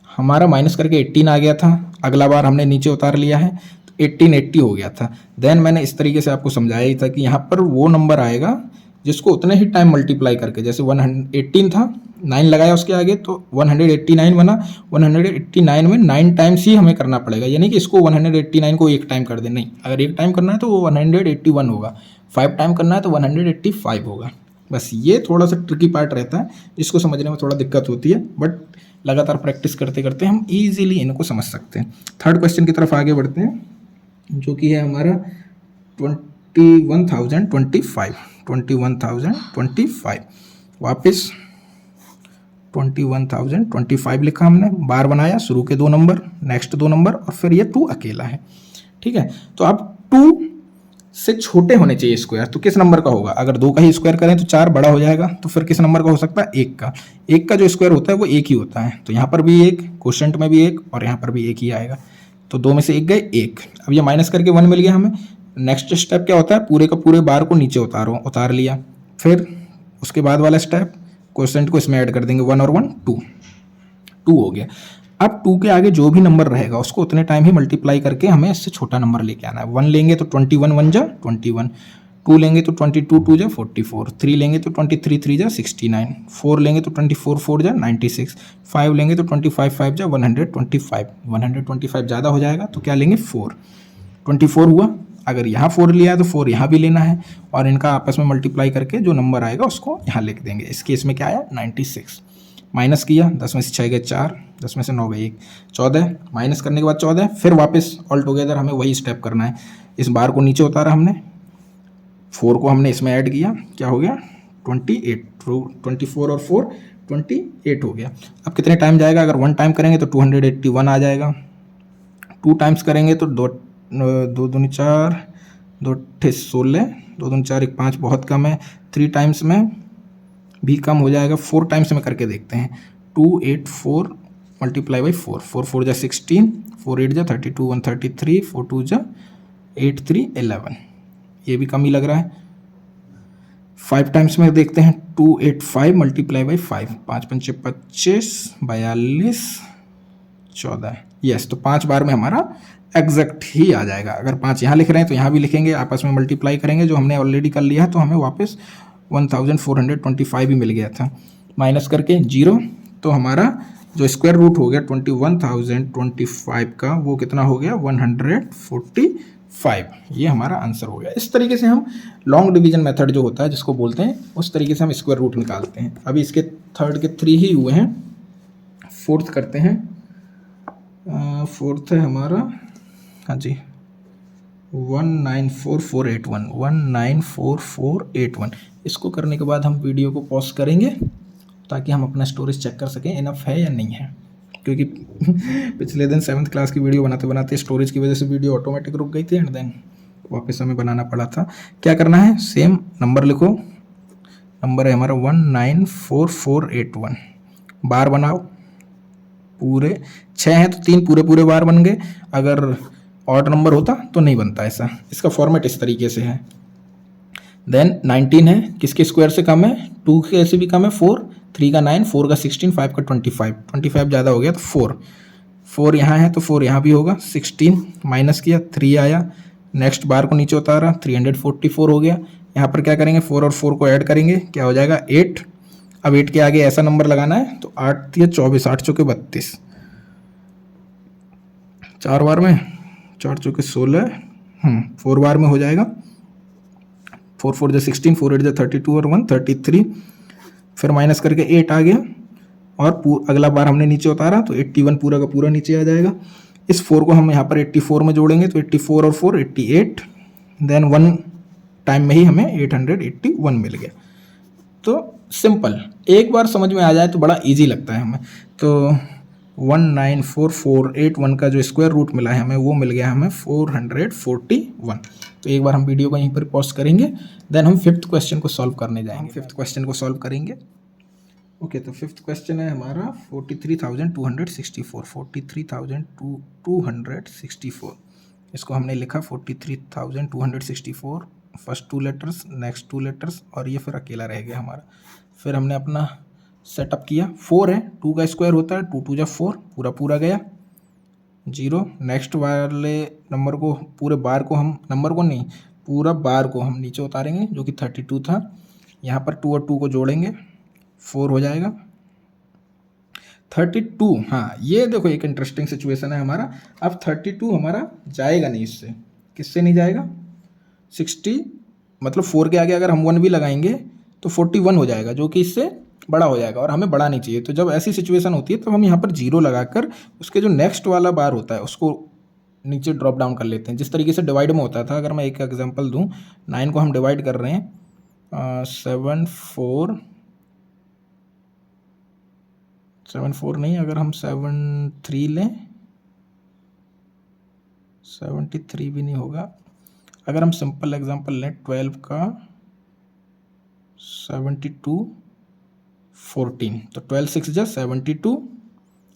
Speaker 1: हमारा माइनस करके 18 आ गया था। अगला बार हमने नीचे उतार लिया है, तो 18 80 हो गया था। देन मैंने इस तरीके से आपको समझाया ही था कि यहाँ पर वो नंबर आएगा जिसको उतने ही टाइम मल्टीप्लाई करके, जैसे 118 था, 9 लगाया उसके आगे तो 189 बना। 189 में 9 टाइम्स ही हमें करना पड़ेगा, यानी कि इसको 189 को एक टाइम कर दे, नहीं, अगर एक टाइम करना है तो वो 181 होगा, 5 टाइम करना है तो 185 होगा। बस ये थोड़ा सा ट्रिकी पार्ट रहता है, जिसको समझने में थोड़ा दिक्कत होती है, बट लगातार प्रैक्टिस करते करते हम ईजिली इनको समझ सकते हैं। थर्ड क्वेश्चन की तरफ आगे बढ़ते हैं, जो कि है हमारा 21,025। वापस 21,025 लिखा हमने, बार बनाया, शुरू के 2 नंबर, नेक्स्ट 2 नंबर और फिर ये 2 अकेला है। ठीक है, तो अब 2 से छोटे होने चाहिए स्क्वायर, तो किस नंबर का होगा? अगर 2 का ही स्क्वायर करें तो 4 बड़ा हो जाएगा, तो फिर किस नंबर का हो सकता है? 1 का। 1 का जो स्क्वायर होता है वो 1 ही होता है, तो यहाँ पर भी 1, क्वोशंट में भी 1 और यहाँ पर भी 1 ही आएगा। तो 2 में से 1 गए 1। अब ये माइनस करके 1 मिल गया हमें। नेक्स्ट स्टेप क्या होता है? पूरे का पूरे बार को नीचे उतार लिया। फिर उसके बाद वाला स्टेप, क्वोशंट को इसमें ऐड कर देंगे, 1 और 1 2 हो गया। अब 2 के आगे जो भी नंबर रहेगा उसको उतने टाइम ही मल्टीप्लाई करके हमें इससे छोटा नंबर लेके आना है। 1 लेंगे तो 21 1 जा 21, 2 लेंगे तो 22 2 जा 44, 3 लेंगे तो 23 3 जा 69, 4 लेंगे तो 24 4 जा 96, 5 लेंगे तो 25 5 जा 125। 125 ज़्यादा हो जाएगा तो क्या लेंगे? 4। 24 हुआ। अगर यहाँ 4 लिया है तो 4 यहाँ भी लेना है और इनका आपस में मल्टीप्लाई करके जो नंबर आएगा उसको यहाँ लिख देंगे। इस केस में क्या आया? 96। माइनस किया, 10 में से 6 गए 4, 10 में से 9 गए 1, 14। माइनस करने के बाद 14, फिर वापस ऑल टुगेदर हमें वही स्टेप करना है। इस बार को नीचे उतारा हमने, 4 को हमने इसमें ऐड किया, क्या हो गया? 28। 24 और 4 28 हो गया। अब कितने टाइम जाएगा? अगर 1 टाइम करेंगे तो 281 आ जाएगा। 2 टाइम्स करेंगे तो 2 दूनी 4, 2 अट्ठे 16, 2 दूनी 4 1 5 बहुत कम है। 3 टाइम्स में भी कम हो जाएगा। 4 टाइम्स में करके देखते हैं। 284 मल्टीप्लाई बाई 4, 4 4 जा 16, 4 8 जा 32, 133, 4 2 जा 8 3 11, ये भी कम ही लग रहा है। 5 टाइम्स में देखते हैं। 285 मल्टीप्लाई बाई 5, 5 पंचे 25, 42 14, यस। तो 5 बार में हमारा एग्जैक्ट ही आ जाएगा। अगर 5 यहाँ लिख रहे हैं तो यहाँ भी लिखेंगे, आपस में मल्टीप्लाई करेंगे, जो हमने ऑलरेडी कर लिया है, तो हमें वापस 1425 ही मिल गया था। माइनस करके 0, तो हमारा जो स्क्वायर रूट हो गया 21,025 का, वो कितना हो गया? 145। ये हमारा आंसर हो गया। इस तरीके से हम लॉन्ग डिवीजन मेथड जो होता है, जिसको बोलते हैं, उस तरीके से हम स्क्वायर रूट निकालते हैं। अभी इसके थर्ड के 3 ही हुए हैं, फोर्थ करते हैं। फोर्थ है हमारा, हाँ जी, 194481, 194481। इसको करने के बाद हम वीडियो को पॉज करेंगे ताकि हम अपना स्टोरेज चेक कर सकें इनफ है या नहीं है, क्योंकि पिछले दिन 7th क्लास की वीडियो बनाते बनाते स्टोरेज की वजह से वीडियो ऑटोमेटिक रुक गई थी एंड देन वापस हमें बनाना पड़ा था। क्या करना है? सेम नंबर लिखो, नंबर है हमारा 194481, बार बनाओ, पूरे 6 हैं तो 3 पूरे पूरे बार बन गए। अगर ऑड नंबर होता तो नहीं बनता ऐसा। इसका फॉर्मेट इस तरीके से है। देन 19 है, किसके स्क्वायर से कम है? 2 के से भी कम है 4, 3 का 9, 4 का 16, 5 का 25, 25 ज़्यादा हो गया तो 4 यहाँ है तो 4 यहाँ भी होगा। 16 माइनस किया, 3 आया, नेक्स्ट बार को नीचे उतारा, 344 हो गया। यहाँ पर क्या करेंगे? 4 और 4 को ऐड करेंगे, क्या हो जाएगा? 8। अब 8 के आगे ऐसा नंबर लगाना है, तो 8 या 24, 8 चौके 32, 4 बार में 4 चौके 16, 4 बार में हो जाएगा। 4 4 जा 16, 4 8 जा 32 और 1 33। फिर माइनस करके 8 आ गया और अगला बार हमने नीचे उतारा तो 81 पूरा का पूरा नीचे आ जाएगा। इस 4 को हम यहाँ पर 84 में जोड़ेंगे तो 84 और 4 88, देन 1 टाइम में ही हमें 881 मिल गया। तो सिंपल, एक बार समझ में आ जाए तो बड़ा इजी लगता है हमें। तो 194481 का जो स्क्वायर रूट मिला है हमें, वो मिल गया हमें 441। तो एक बार हम वीडियो को यहीं पर पॉज करेंगे, देन हम 5th क्वेश्चन को सॉल्व करने जाएंगे। 5th क्वेश्चन को सॉल्व करेंगे। ओके, तो 5th क्वेश्चन है हमारा 43,264, 43,264। इसको हमने लिखा 43,264, फर्स्ट 2 लेटर्स, नेक्स्ट 2 लेटर्स और ये फिर अकेला रह गया हमारा। फिर हमने अपना सेटअप किया। 4 है, 2 का स्क्वायर होता है, 2 2 जा 4, पूरा पूरा गया 0। नेक्स्ट वाले नंबर को, पूरे बार को हम, नंबर को नहीं, पूरा बार को हम नीचे उतारेंगे, जो कि 32 था। यहाँ पर 2 और 2 को जोड़ेंगे, 4 हो जाएगा 32। हाँ, ये देखो एक इंटरेस्टिंग सिचुएशन है हमारा। अब 32 हमारा जाएगा नहीं इससे। किससे नहीं जाएगा? 60, मतलब 4 के आगे अगर हम 1 भी लगाएंगे तो 41 हो जाएगा, जो कि इससे बड़ा हो जाएगा और हमें बड़ा नहीं चाहिए। तो जब ऐसी सिचुएशन होती है तो हम यहाँ पर 0 लगाकर उसके जो नेक्स्ट वाला बार होता है उसको नीचे ड्रॉप डाउन कर लेते हैं। जिस तरीके से डिवाइड में होता था, अगर मैं एक एग्जांपल दूं, 9 को हम डिवाइड कर रहे हैं 7 4 74 नहीं, अगर हम 73 लें, 73 भी नहीं होगा। अगर हम सिंपल एग्जांपल लें 12 का 72 14, तो 12 6 जा 72।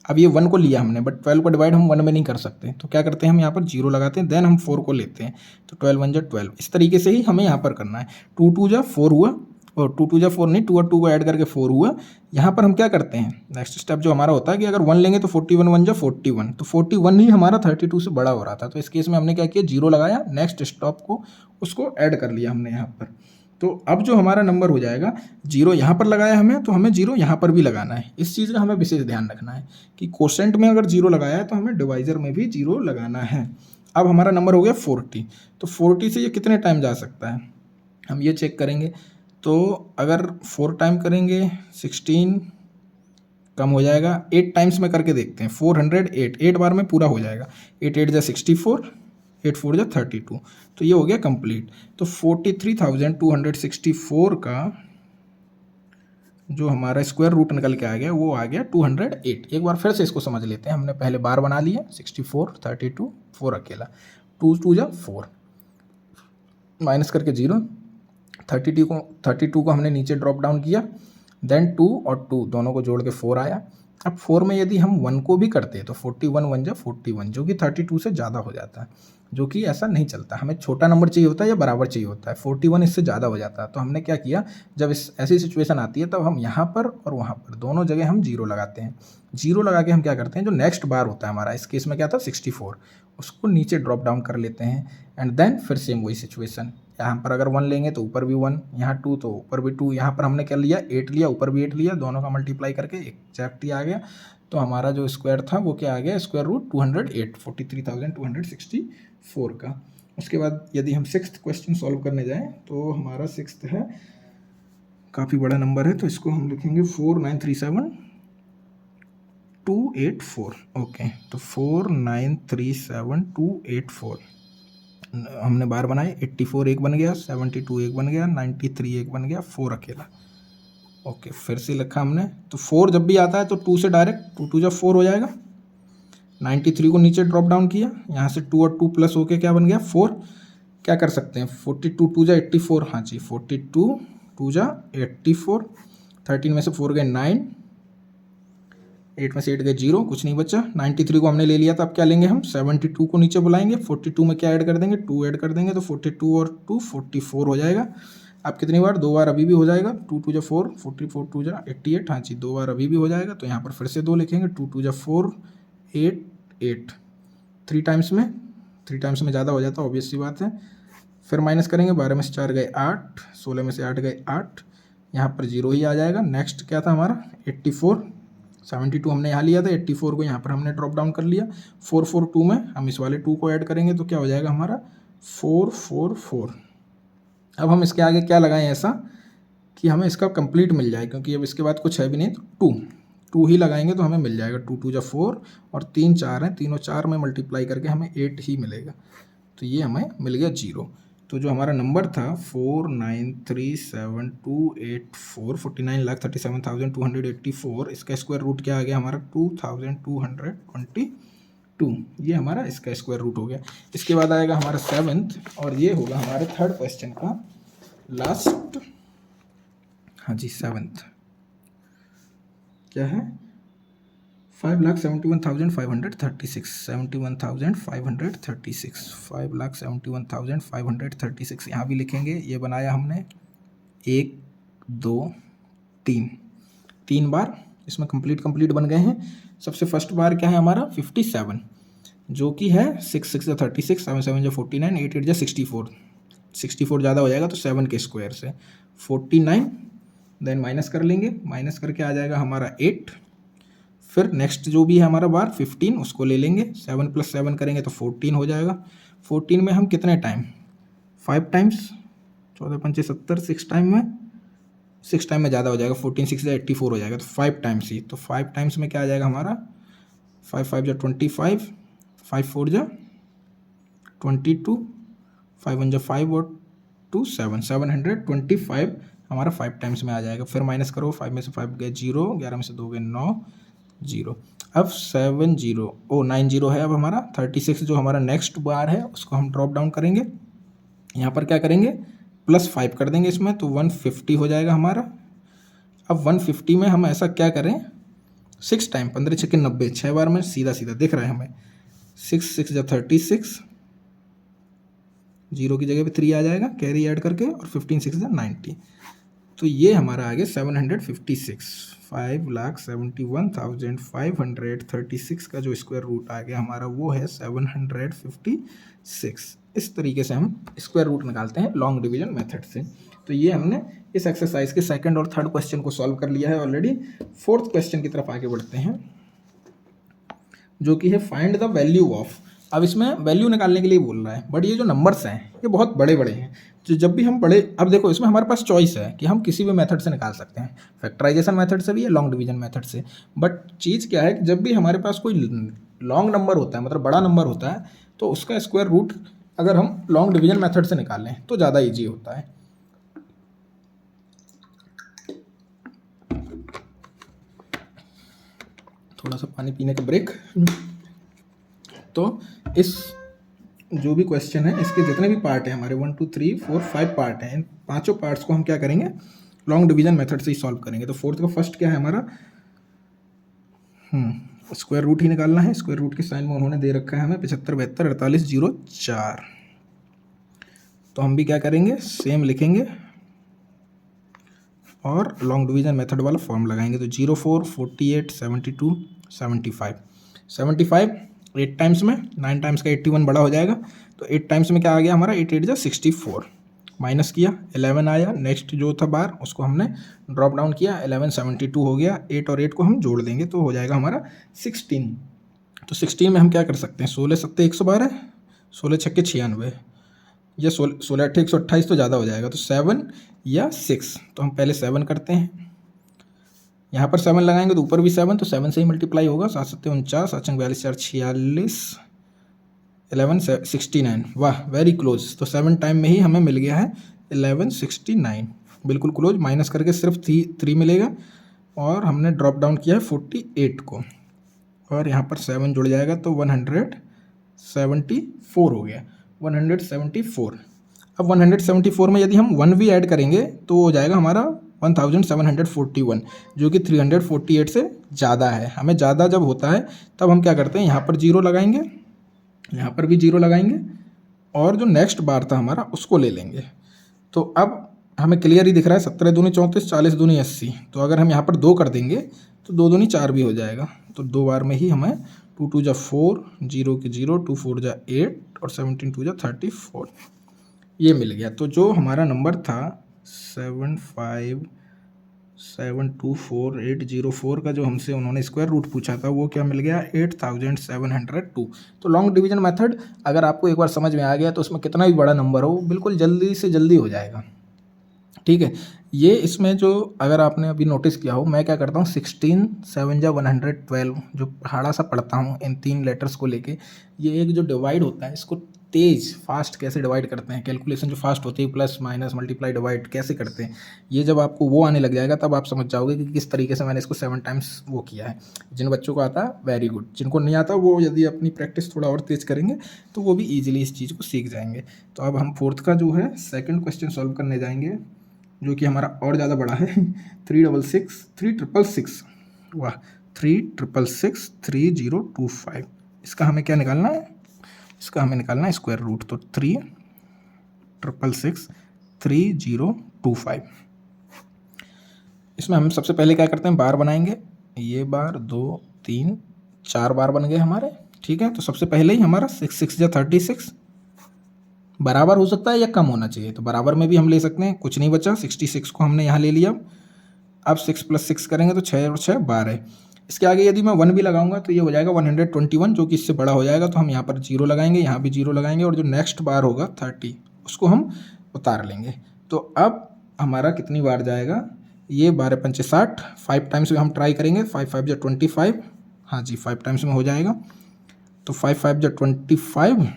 Speaker 1: अब ये 1 को लिया हमने, बट 12 को डिवाइड हम 1 में नहीं कर सकते, तो क्या करते हैं हम यहाँ पर 0 लगाते हैं, देन हम 4 को लेते हैं, तो 12 1 जा 12। इस तरीके से ही हमें यहाँ पर करना है। 2 2 जा 4 हुआ, और 2 2 जा 4 नहीं, 2 और 2 को ऐड करके 4 हुआ। यहाँ पर हम क्या करते हैं, नेक्स्ट स्टेप जो हमारा होता है कि अगर 1 लेंगे तो 41 1 जा 41, तो 41 ही हमारा 32 से बड़ा हो रहा था, तो इस केस में हमने क्या किया, 0 लगाया, नेक्स्ट स्टॉप को उसको ऐड कर लिया हमने यहाँ पर। तो अब जो हमारा नंबर हो जाएगा, 0 यहाँ पर लगाया हमें, तो हमें 0 यहाँ पर भी लगाना है। इस चीज़ का हमें विशेष ध्यान रखना है कि कोशेंट में अगर 0 लगाया है तो हमें डिवाइजर में भी 0 लगाना है। अब हमारा नंबर हो गया 40, तो 40 से ये कितने टाइम जा सकता है, हम ये चेक करेंगे। तो अगर 4 टाइम करेंगे 16 कम हो जाएगा, 8 टाइम्स में करके देखते हैं, 408, 8 बार में पूरा हो जाएगा, 8 8 जा 64, 8 4 जा 32, तो ये हो गया कंप्लीट। तो 43,264 का जो हमारा स्क्वायर रूट निकल के आ गया वो आ गया 208। एक बार फिर से इसको समझ लेते हैं, हमने पहले बार बना लिया, 64 32 4 अकेला, 2 2 जा 4, माइनस करके 0, 32 को हमने नीचे ड्रॉप डाउन किया, देन 2 और 2 दोनों को जोड़ के 4 आया। अब 4 में यदि हम 1 को भी करते तो 41 1 जा 41, जो कि 32 से ज़्यादा हो जाता है, जो कि ऐसा नहीं चलता, हमें छोटा नंबर चाहिए होता है या बराबर चाहिए होता है। 41 इससे ज़्यादा हो जाता है, तो हमने क्या किया, जब ऐसी सिचुएशन आती है तब हम यहाँ पर और वहाँ पर दोनों जगह हम 0 लगाते हैं। 0 लगा के हम क्या करते हैं, जो नेक्स्ट बार होता है हमारा, इस केस में क्या था 64, उसको नीचे ड्रॉप डाउन कर लेते हैं, एंड देन फिर सेम वही सिचुएशन, यहाँ पर अगर 1 लेंगे तो ऊपर भी 1, यहाँ 2 तो ऊपर भी 2, यहाँ पर हमने क्या लिया 8 लिया, ऊपर भी 8 लिया, दोनों का मल्टीप्लाई करके एग्जैक्ट आ गया। तो हमारा जो स्क्वायर था वो क्या आ गया, स्क्वायर रूट 208, 43,264 का। उसके बाद यदि हम 6th क्वेश्चन सॉल्व करने जाएं तो हमारा 6th है, काफ़ी बड़ा नंबर है, तो इसको हम लिखेंगे 4937284। ओके, तो 4937284 हमने बार बनाए, 84 एक बन गया, 72 एक बन गया, 93 एक बन गया, 4 अकेला। ओके, फिर से लिखा हमने, तो 4 जब भी आता है तो 2 से डायरेक्ट 2 2 जब 4 हो जाएगा, 93 को नीचे ड्रॉप डाउन किया, यहाँ से 2 और 2 प्लस होके क्या बन गया 4। क्या कर सकते हैं, 42 2 जा 84, हाँ जी 42 2 जा 84, 13 में से 4 गए 9, 8 में से 8 गए 0, कुछ नहीं बचा। 93 को हमने ले लिया था, अब क्या लेंगे हम, 72 को नीचे बुलाएंगे, 42 में क्या ऐड कर देंगे, 2 ऐड कर देंगे, तो 42 और 2 44 हो जाएगा। अब कितनी बार, 2 बार अभी भी हो जाएगा, 2 2 जा 4, 44 2 जा 88, हाँ जी 2 बार अभी भी हो जाएगा, तो यहाँ पर फिर से 2 लिखेंगे, 2 2 जा 4 8 8, 3 टाइम्स में ज़्यादा हो जाता है, ऑब्वियस सी बात है। फिर माइनस करेंगे, 12 में से 4 गए 8, 16 में से 8 गए 8, यहाँ पर 0 ही आ जाएगा। नेक्स्ट क्या था हमारा 84, 72 हमने यहाँ लिया था, 84 को यहाँ पर हमने ड्रॉप डाउन कर लिया, 442 में हम इस वाले 2 को ऐड करेंगे तो क्या हो जाएगा हमारा 444। अब हम इसके आगे क्या लगाएं ऐसा कि हमें इसका कंप्लीट मिल जाए, क्योंकि अब इसके बाद कुछ है भी नहीं, तो 2 ही लगाएंगे तो हमें मिल जाएगा, 2 2 जा 4 और 3 4 हैं, तीनों 4 में मल्टीप्लाई करके हमें 8 ही मिलेगा, तो ये हमें मिल गया 0। तो जो हमारा नंबर था 4937284, 49,37,284, इसका स्क्वायर रूट क्या आ गया हमारा 2222, ये हमारा इसका स्क्वायर रूट हो गया। इसके बाद आएगा हमारा 7th, और ये होगा हमारे 3rd क्वेश्चन का लास्ट, हाँ जी 7th क्या है, 5,71,536, 5,71,536, यहाँ भी लिखेंगे। ये बनाया हमने 1 2 3 बार, इसमें कंप्लीट बन गए हैं। सबसे फर्स्ट बार क्या है हमारा 57, जो कि है 6 6 जा 36, 7 7 जा 49, 8 8 जा 64, 64 ज़्यादा हो जाएगा तो 7 के स्क्वायर से 49, देन माइनस कर लेंगे, माइनस करके आ जाएगा हमारा 8। फिर नेक्स्ट जो भी है हमारा बार 15, उसको ले लेंगे, 7 + 7 करेंगे तो 14 हो जाएगा। 14 में हम कितने टाइम, 5 टाइम्स, 14 पंचे 70, 6 टाइम में ज़्यादा हो जाएगा, 14 6 जा 84 हो जाएगा, तो 5 टाइम्स ही, तो 5 टाइम्स में क्या आ जाएगा हमारा 5 5 जा 25, 5 4 जा 22, 5 1 जा 5 और 2 7, 725 हमारा 5 टाइम्स में आ जाएगा। फिर माइनस करो, 5 में से 5 गए 0, 11 में से 2 गए 9, जीरो। अब 90 है अब हमारा। 36 जो हमारा नेक्स्ट बार है उसको हम ड्रॉप डाउन करेंगे, यहाँ पर क्या करेंगे +5 कर देंगे इसमें, तो 150 हो जाएगा हमारा। अब 150 में हम ऐसा क्या करें, 6 टाइम 15 6 90, 6 बार में सीधा सीधा दिख रहा है हमें। 6 6 जा 36, जीरो की जगह पे 3 आ जाएगा कैरी ऐड करके, और 15 6 जा 90। तो ये हमारा आ गया 756, 5,71,536 का जो स्क्वायर रूट आ गया हमारा वो है 756। इस तरीके से हम स्क्वायर रूट निकालते हैं लॉन्ग डिवीजन मेथड से। तो ये हमने इस एक्सरसाइज के सेकंड और थर्ड क्वेश्चन को सॉल्व कर लिया है ऑलरेडी। फोर्थ क्वेश्चन की तरफ आगे बढ़ते हैं, जो कि है फाइंड द वैल्यू ऑफ। अब इसमें वैल्यू निकालने के लिए बोल रहा है, बट ये जो नंबर्स हैं ये बहुत बड़े बड़े हैं। तो जब भी हम बड़े, अब देखो इसमें हमारे पास चॉइस है कि हम किसी भी मेथड से निकाल सकते हैं, फैक्टराइजेशन मेथड से भी या लॉन्ग डिवीजन मेथड से। बट चीज़ क्या है कि जब भी हमारे पास कोई लॉन्ग नंबर होता है, मतलब बड़ा नंबर होता है, तो उसका स्क्वायर रूट अगर हम लॉन्ग डिवीजन मेथड से निकालें तो ज़्यादा ईजी होता है। थोड़ा सा पानी पीने का ब्रेक। तो इस जो भी क्वेश्चन है इसके जितने भी पार्ट हैं हमारे 1 2 3 4 5 पार्ट हैं, इन पांचों पार्ट्स को हम क्या करेंगे लॉन्ग डिवीजन मेथड से ही सॉल्व करेंगे। तो फोर्थ का फर्स्ट क्या है हमारा, स्क्वायर रूट ही निकालना है। स्क्वायर रूट के साइन में उन्होंने दे रखा है हमें 75 72 48 04। तो हम भी क्या करेंगे सेम लिखेंगे और लॉन्ग डिवीजन मेथड वाला फॉर्म लगाएंगे। तो 04 48 72 75 75 8 टाइम्स में, 9 टाइम्स का 81 बड़ा हो जाएगा। तो 8 टाइम्स में क्या आ गया हमारा 8 8 जा 64, माइनस किया 11 आया। नेक्स्ट जो था बार उसको हमने ड्रॉप डाउन किया, 11 72 हो गया। 8 और 8 को हम जोड़ देंगे तो हो जाएगा हमारा 16। तो 16 में हम क्या कर सकते हैं, 16 7 112, 16 6 96, या 16 8 128 तो ज़्यादा हो जाएगा। तो 7 या 6, तो हम पहले 7 करते हैं। यहाँ पर 7 लगाएंगे तो ऊपर भी 7, तो 7 से ही मल्टीप्लाई होगा। 7 7 49, 7 42 4 46, 11 69। वाह वेरी क्लोज। तो 7 टाइम में ही हमें मिल गया है 1169, बिल्कुल क्लोज। माइनस करके सिर्फ 3 मिलेगा, और हमने ड्रॉप डाउन किया है 48 को, और यहाँ पर 7 जुड़ जाएगा तो 174 हो गया, 174। अब 174 में यदि हम 1 भी ऐड करेंगे तो हो जाएगा हमारा 1741, जो कि 348 से ज़्यादा है। हमें ज़्यादा जब होता है तब हम क्या करते हैं, यहाँ पर 0 लगाएंगे, यहाँ पर भी 0 लगाएंगे, और जो नेक्स्ट बार था हमारा उसको ले लेंगे। तो अब हमें क्लियर ही दिख रहा है 17 दूनी 34, 40 दूनी 80। तो अगर हम यहाँ पर 2 कर देंगे तो 2 दूनी 4 भी हो जाएगा। तो 2 बार में ही हमें 2 2 जा 4, 0 की 0, 2 4 जा 8, और 17 2 जा 34, ये मिल गया। तो जो हमारा नंबर था 75724,804 का जो हमसे उन्होंने स्क्वायर रूट पूछा था, वो क्या मिल गया 8702। तो लॉन्ग डिवीजन मेथड अगर आपको एक बार समझ में आ गया तो उसमें कितना भी बड़ा नंबर हो बिल्कुल जल्दी से जल्दी हो जाएगा। ठीक है, ये इसमें जो अगर आपने अभी नोटिस किया हो, मैं क्या करता हूँ 16 7 जा 112 जो पहाड़ा सा पढ़ता हूँ इन 3 लेटर्स को लेके। ये एक जो डिवाइड होता है इसको तेज फास्ट कैसे डिवाइड करते हैं, कैलकुलेशन जो फास्ट होती है, प्लस माइनस मल्टीप्लाई डिवाइड कैसे करते हैं, ये जब आपको वो आने लग जाएगा तब आप समझ जाओगे कि किस तरीके से मैंने इसको 7 टाइम्स वो किया है। जिन बच्चों को आता है वेरी गुड, जिनको नहीं आता वो यदि अपनी प्रैक्टिस थोड़ा और तेज करेंगे तो वो भी ईजिली इस चीज़ को सीख जाएंगे। तो अब हम फोर्थ का जो है सेकेंड क्वेश्चन सॉल्व करने जाएंगे, जो कि हमारा और ज़्यादा बड़ा है। 366, वाह 366 3025। इसका हमें क्या निकालना है, इसका हमें निकालना है स्क्वायर रूट। तो 366 3025। इसमें हम सबसे पहले क्या करते हैं, बार बनाएंगे। ये बार 2 3 4 बार बन गए हमारे। ठीक है, तो सबसे पहले ही हमारा 6 6 जा 36 बराबर हो सकता है या कम होना चाहिए, तो बराबर में भी हम ले सकते हैं, कुछ नहीं बचा। 66 को हमने यहाँ ले लिया। अब 6 + 6 करेंगे तो 6 और 6 12। इसके आगे यदि मैं 1 भी लगाऊंगा तो ये हो जाएगा 121, जो कि इससे बड़ा हो जाएगा। तो हम यहाँ पर 0 लगाएंगे, यहाँ भी 0 लगाएंगे, और जो नेक्स्ट बार होगा 30 उसको हम उतार लेंगे। तो अब हमारा कितनी बार जाएगा, ये 12 पंचे 60, 5 टाइम्स में हम ट्राई करेंगे। 5 5 जा 25, हाँ जी 5 टाइम्स में हो जाएगा। तो 5 5 जा 25,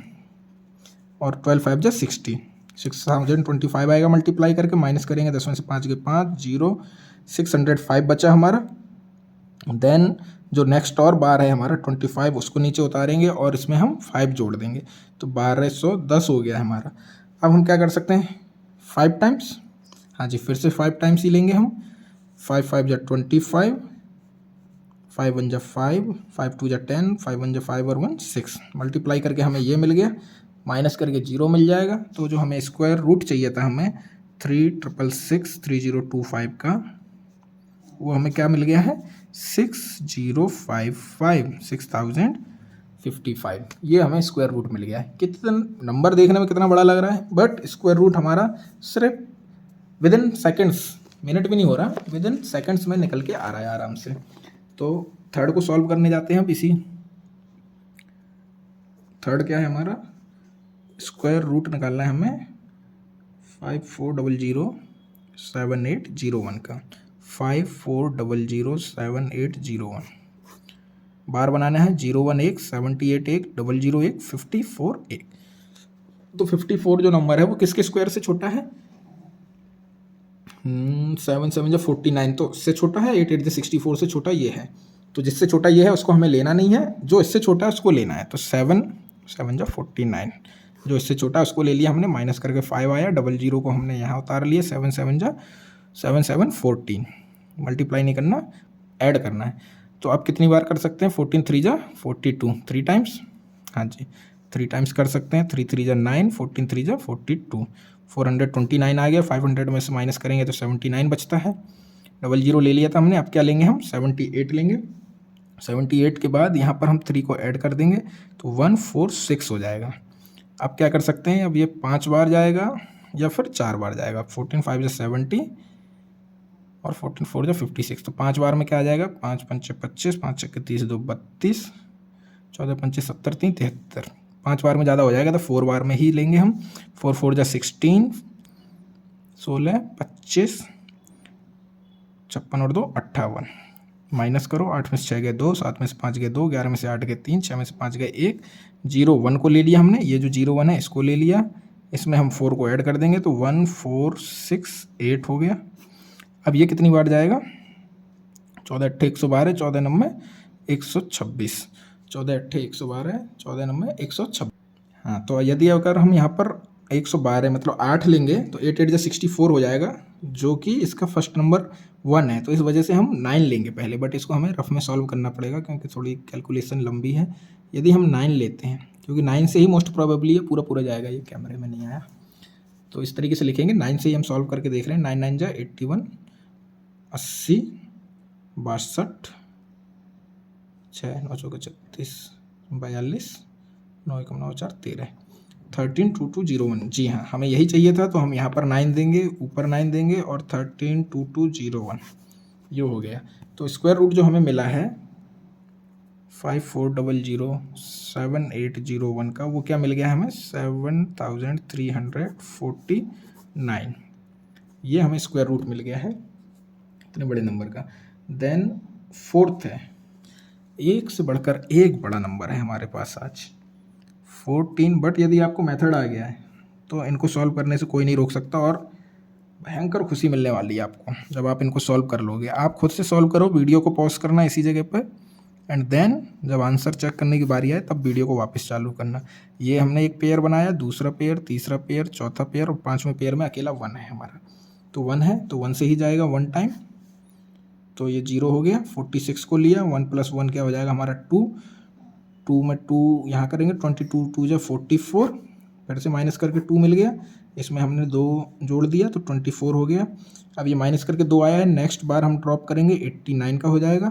Speaker 1: और 12 5 जा 60, 6025 आएगा मल्टीप्लाई करके। माइनस करेंगे 10 में से 5 गए 5, 0 605 बचा हमारा। देन जो नेक्स्ट और बार है हमारा 25 उसको नीचे उतारेंगे और इसमें हम 5 जोड़ देंगे, तो 1210 हो गया है हमारा। अब हम क्या कर सकते हैं 5 टाइम्स, हाँ जी फिर से 5 टाइम्स ही लेंगे हम। 5 5 जा 25, 5 1 जा 5, 5 2 जा 10, 5 1 जा 5 और 1 6, मल्टीप्लाई करके हमें ये मिल गया, माइनस करके 0 मिल जाएगा। तो जो हमें स्क्वायर रूट चाहिए था हमें 36663025 का, वो हमें क्या मिल गया है 6055 ये हमें स्क्वायर रूट मिल गया है। कितना नंबर देखने में कितना बड़ा लग रहा है, बट स्क्वायर रूट हमारा सिर्फ विद इन सेकेंड्स, मिनट भी नहीं हो रहा, विद इन सेकेंड्स में निकल के आ रहा है आराम से। तो थर्ड को सॉल्व करने जाते हैं अब इसी। थर्ड क्या है हमारा, स्क्वायर रूट निकालना है हमें 54007801 का, 54007801 बार बनाना है 01 1 78 1 00 1 54 1। तो 54 जो नंबर है वो किसके स्क्वायर से छोटा है, 7 7 जो 49, तो इससे छोटा है। 8 8 जो 64 से छोटा ये है, तो जिससे छोटा ये है उसको हमें लेना नहीं है, जो इससे छोटा है उसको लेना है। तो 7 7 जो 49, जो इससे छोटा है उसको ले लिया हमने, माइनस करके 5 आया, 00 को हमने यहाँ उतार लिया, 7 7 जा 7 7 14, मल्टीप्लाई नहीं करना, ऐड करना है। तो आप कितनी बार कर सकते हैं, 14 3 जा 42, 3 टाइम्स, हाँ जी 3 टाइम्स कर सकते हैं। 3 3 जा 9, 14 3 जा 42, 429 आ गया। 500 में से माइनस करेंगे तो 79 बचता है। 00 ले लिया था हमने, अब क्या लेंगे हम 78 लेंगे। 78 के बाद यहाँ पर हम 3 को ऐड कर देंगे तो 146 हो जाएगा। अब क्या कर सकते हैं, अब ये 5 बार जाएगा या फिर 4 बार जाएगा। 14 5 जा 70 और 14 4 जा 56, तो 5 बार में क्या आ जाएगा, 5 5 25, 5 6 30 2 32, 14 5 70 3 73। 5 बार में ज़्यादा हो जाएगा तो 4 बार में ही लेंगे हम। 4 4 जा 16, 16 25, 56 और 2 58, माइनस करो, 8 में से 6 गए 2, 7 में से 5 गए 2, 11 में से 8 गए 3, 6 में से 5 गए 1, 0 1 को ले लिया हमने, ये जो 0 1 है इसको ले लिया, इसमें हम 4 को ऐड कर देंगे तो 1468 हो गया। अब ये कितनी बार जाएगा, 14 8 112, 14 9 126, 14 8 112, 14 9 126। हाँ तो यदि अगर हम यहाँ पर 112 मतलब 8 लेंगे तो 8 8 जा 64 हो जाएगा, जो कि इसका फर्स्ट नंबर 1 है, तो इस वजह से हम 9 लेंगे पहले, बट इसको हमें रफ में सॉल्व करना पड़ेगा क्योंकि थोड़ी कैलकुलेशन लंबी है। यदि हम 9 लेते हैं, क्योंकि 9 से ही मोस्ट प्रोबेबली ये पूरा पूरा जाएगा, ये कैमरे में नहीं आया, तो इस तरीके से लिखेंगे। 9 से ही हम सॉल्व करके देख रहे हैं। 9 9 जा 81, 80, 62, 6 9 चौके 36, 42, 9 1 9 4 13, 13 2 2 0 1। जी हाँ, हमें यही चाहिए था, तो हम यहाँ पर 9 देंगे, ऊपर 9 देंगे और 13 2 2 0 1 ये हो गया। तो स्क्वायर रूट जो हमें मिला है 54007801 का, वो क्या मिल गया हमें 7349, ये हमें स्क्वायर रूट मिल गया है इतने बड़े नंबर का। देन फोर्थ है, एक से बढ़कर एक बड़ा नंबर है हमारे पास आज 14, बट यदि आपको मेथड आ गया है तो इनको सॉल्व करने से कोई नहीं रोक सकता, और भयंकर खुशी मिलने वाली है आपको जब आप इनको सॉल्व कर लोगे। आप खुद से सॉल्व करो, वीडियो को पॉज करना इसी जगह पर, एंड देन जब आंसर चेक करने की बारी आए तब वीडियो को वापस चालू करना। ये हमने एक पेयर बनाया, दूसरा पेयर, तीसरा पेयर, चौथा पेयर और 5वें पेयर में अकेला 1 है हमारा, तो 1 है तो 1 से ही जाएगा 1 टाइम, तो ये 0 हो गया। 46 को लिया, 1 + 1 क्या हो जाएगा हमारा 2, 2 में 2 यहाँ करेंगे, 22 2 जा 44, फिर से माइनस करके 2 मिल गया, इसमें हमने 2 जोड़ दिया तो 24 हो गया। अब ये माइनस करके 2 आया है, नेक्स्ट बार हम ड्रॉप करेंगे 89 का हो जाएगा,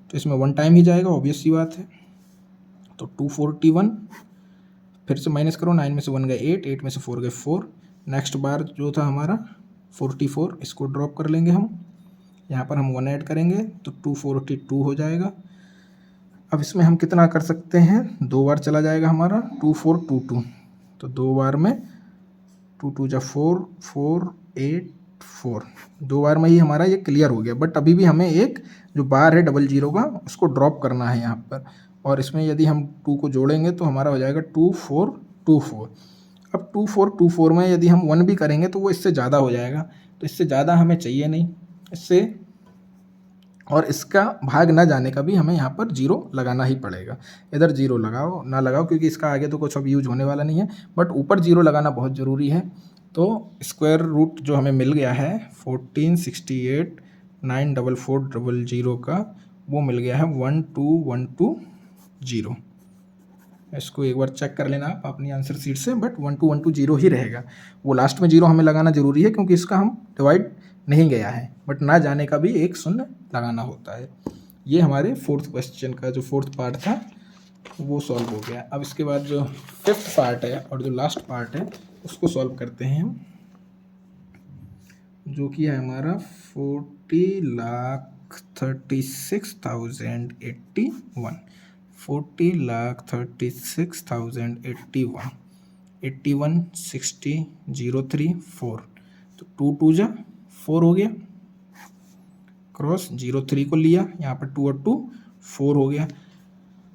Speaker 1: तो इसमें 1 टाइम ही जाएगा, ऑब्वियस सी बात है। तो 241, फिर से माइनस करो, 9 में से 1 गए 8, 8 में से 4 गए 4, नेक्स्ट बार जो था हमारा 44, इसको ड्रॉप कर लेंगे हम, यहाँ पर हम 1 ऐड करेंगे तो 242 हो जाएगा। अब इसमें हम कितना कर सकते हैं, 2 बार चला जाएगा हमारा 2422, तो 2 बार में 2 2 जा 4 4 8 4, 2 बार में ही हमारा ये क्लियर हो गया। बट अभी भी हमें एक जो बार है 00 का उसको ड्रॉप करना है यहाँ पर, और इसमें यदि हम 2 को जोड़ेंगे तो हमारा हो जाएगा 2424। अब 2424 में यदि हम 1 भी करेंगे तो वो इससे ज़्यादा हो जाएगा, तो इससे ज़्यादा हमें चाहिए नहीं, इससे और इसका भाग ना जाने का भी हमें यहाँ पर 0 लगाना ही पड़ेगा। इधर 0 लगाओ ना लगाओ क्योंकि इसका आगे तो कुछ अब यूज होने वाला नहीं है, बट ऊपर 0 लगाना बहुत ज़रूरी है। तो स्क्वायर रूट जो हमें मिल गया है 1468,944,000 का, वो मिल गया है 12120। इसको एक बार चेक कर लेना आप अपनी आंसर शीट से, बट 12120 ही रहेगा। वो लास्ट में 0 हमें लगाना ज़रूरी है क्योंकि इसका हम डिवाइड नहीं गया है, बट ना जाने का भी एक शून्य लगाना होता है। ये हमारे फोर्थ क्वेश्चन का जो फोर्थ पार्ट था वो सॉल्व हो गया। अब इसके बाद जो फिफ्थ पार्ट है और जो लास्ट पार्ट है उसको सॉल्व करते हैं हम, जो कि है हमारा 40,36,081, 40,36,081, 81 60 03 4, तो 2 2 जा 4 हो गया, क्रॉस 03 को लिया, यहाँ पर 2 और 2 4 हो गया।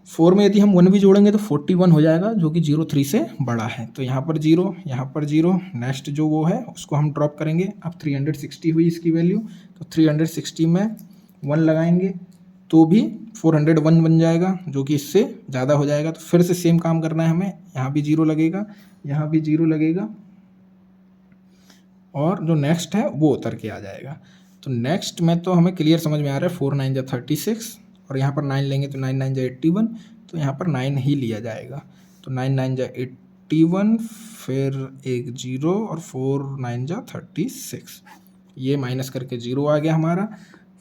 Speaker 1: 4 में यदि हम 1 भी जोड़ेंगे तो 41 हो जाएगा, जो कि 03 से बड़ा है। तो यहाँ पर 0, यहाँ पर 0, नेक्स्ट जो वो है उसको हम ड्रॉप करेंगे। अब 360 हुई इसकी वैल्यू, तो 360 में 1 लगाएंगे तो भी 401 बन जाएगा, जो कि इससे ज़्यादा हो जाएगा। तो फिर से सेम काम करना है हमें, यहाँ भी 0 लगेगा, यहाँ भी 0 लगेगा, और जो नेक्स्ट है वो उतर के आ जाएगा। तो नेक्स्ट में तो हमें क्लियर समझ में आ रहा है, 4 9 जा 36, और यहाँ पर 9 लेंगे तो 9 9 जा 81, तो यहाँ पर 9 ही लिया जाएगा। तो 9 9 जा 81, फिर एक 0 और 4 9 जा 36, ये माइनस करके 0 आ गया हमारा।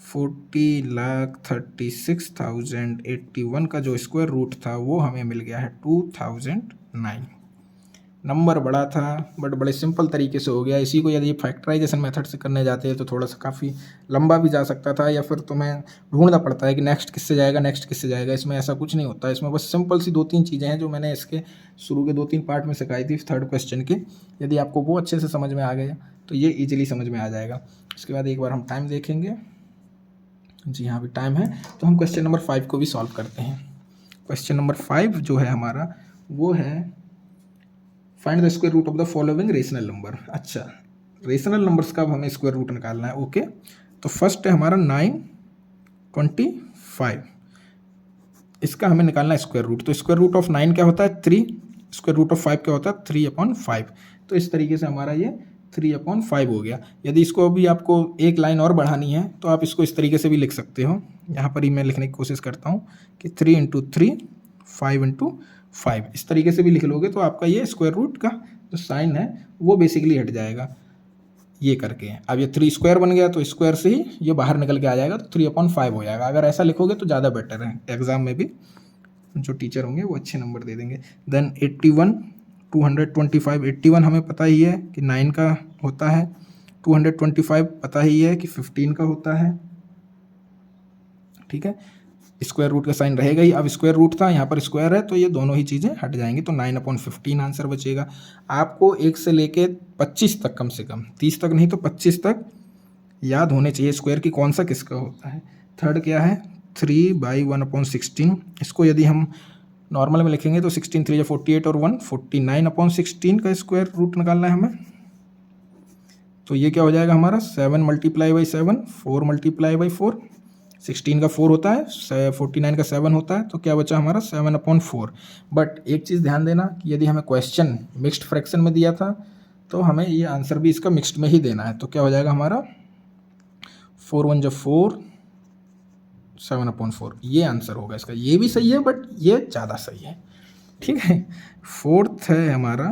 Speaker 1: 40,36,081 का जो स्क्वायर रूट था वो हमें मिल गया है 2009। नंबर बड़ा था बट बड़े सिंपल तरीके से हो गया। इसी को यदि फैक्टराइजेशन मेथड से करने जाते हैं तो थोड़ा सा काफ़ी लंबा भी जा सकता था, या फिर तुम्हें ढूंढना पड़ता है कि नेक्स्ट किससे जाएगा, नेक्स्ट किससे जाएगा। इसमें ऐसा कुछ नहीं होता है, इसमें बस सिंपल सी 2-3 चीज़ें हैं जो मैंने इसके शुरू के 2-3 पार्ट में सिखाई थी थर्ड क्वेश्चन के। यदि आपको वो अच्छे से समझ में आ गया तो ये ईजिली समझ में आ जाएगा। इसके बाद एक बार हम टाइम देखेंगे, जी हाँ अभी टाइम है, तो हम क्वेश्चन नंबर 5 को भी सॉल्व करते हैं। क्वेश्चन नंबर 5 जो है हमारा वो है find the square root of the following rational number. अच्छा, रेशनल नंबर्स का अब हमें स्क्वायर रूट निकालना है। ओके, तो फर्स्ट है हमारा 925, इसका हमें निकालना है स्क्वायर रूट। तो स्क्वायर रूट ऑफ 9 क्या होता है 3, स्क्वायर रूट ऑफ 5 क्या होता है 3/5। तो इस तरीके से हमारा ये 3/5 हो गया। यदि इसको अभी आपको एक लाइन और बढ़ानी है तो आप इसको इस तरीके से भी लिख सकते हो। यहाँ पर ही मैं लिखने की कोशिश करता हूँ कि 3 × 3 5 × 5, इस तरीके से भी लिख लोगे तो आपका ये स्क्वायर रूट का जो साइन है वो बेसिकली हट जाएगा ये करके। अब ये 3 स्क्वायर बन गया तो स्क्वायर से ही ये बाहर निकल के आ जाएगा, तो 3/5 हो जाएगा। अगर ऐसा लिखोगे तो ज़्यादा बेटर है, एग्जाम में भी जो टीचर होंगे वो अच्छे नंबर दे देंगे। देन 81 225, 81 हमें पता ही है कि 9 का होता है, 225 पता ही है कि 15 का होता है। ठीक है, स्क्वायर रूट का साइन रहेगा ही। अब स्क्वायर रूट था, यहाँ पर स्क्वायर है, तो ये दोनों ही चीज़ें हट जाएंगी, तो 9/15 आंसर बचेगा। आपको 1 से लेके 25 तक, कम से कम 30 तक नहीं तो 25 तक याद होने चाहिए स्क्वायर की कौन सा किसका होता है। थर्ड क्या है 3/1/16, इसको यदि हम नॉर्मल में लिखेंगे तो 16 3 48 और 1 49/16 का स्क्वायर रूट निकालना है हमें। तो ये क्या हो जाएगा हमारा 7 × 7 4 × 4, 16 का 4 होता है, 49 का 7 होता है, तो क्या बचा हमारा 7/4। बट एक चीज़ ध्यान देना कि यदि हमें क्वेश्चन मिक्स्ड फ्रैक्शन में दिया था तो हमें ये आंसर भी इसका मिक्स्ड में ही देना है। तो क्या हो जाएगा हमारा 4 1 4 7/4, ये आंसर होगा इसका। ये भी सही है बट ये ज़्यादा सही है। ठीक है, फोर्थ है हमारा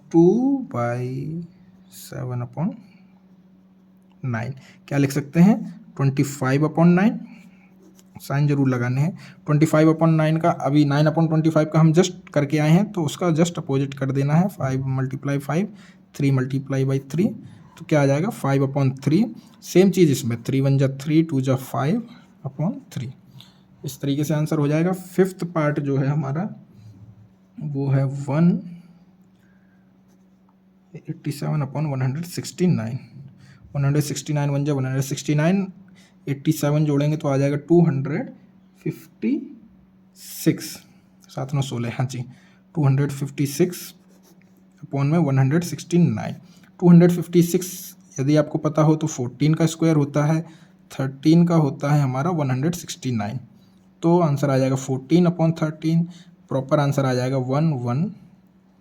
Speaker 1: 2/7/9, क्या लिख सकते हैं 25/9, साइन जरूर लगाने हैं। 25/9 का अभी 9/25 का हम जस्ट करके आए हैं, तो उसका जस्ट अपोजिट कर देना है। 5 × 5 3 × 3, तो क्या आ जाएगा 5/3। सेम चीज़ इसमें 3 1 जा 3 2 जा 5/3, इस तरीके से आंसर हो जाएगा। फिफ्थ पार्ट जो है हमारा वो है 187/169, 169 1 जा 169, 87 जोड़ेंगे तो आ जाएगा 256, 7 9 16, हाँ जी 256/169। 256 यदि आपको पता हो तो 14 का स्क्वायर होता है, 13 का होता है हमारा 169, तो आंसर आ जाएगा 14/13। प्रॉपर आंसर आ जाएगा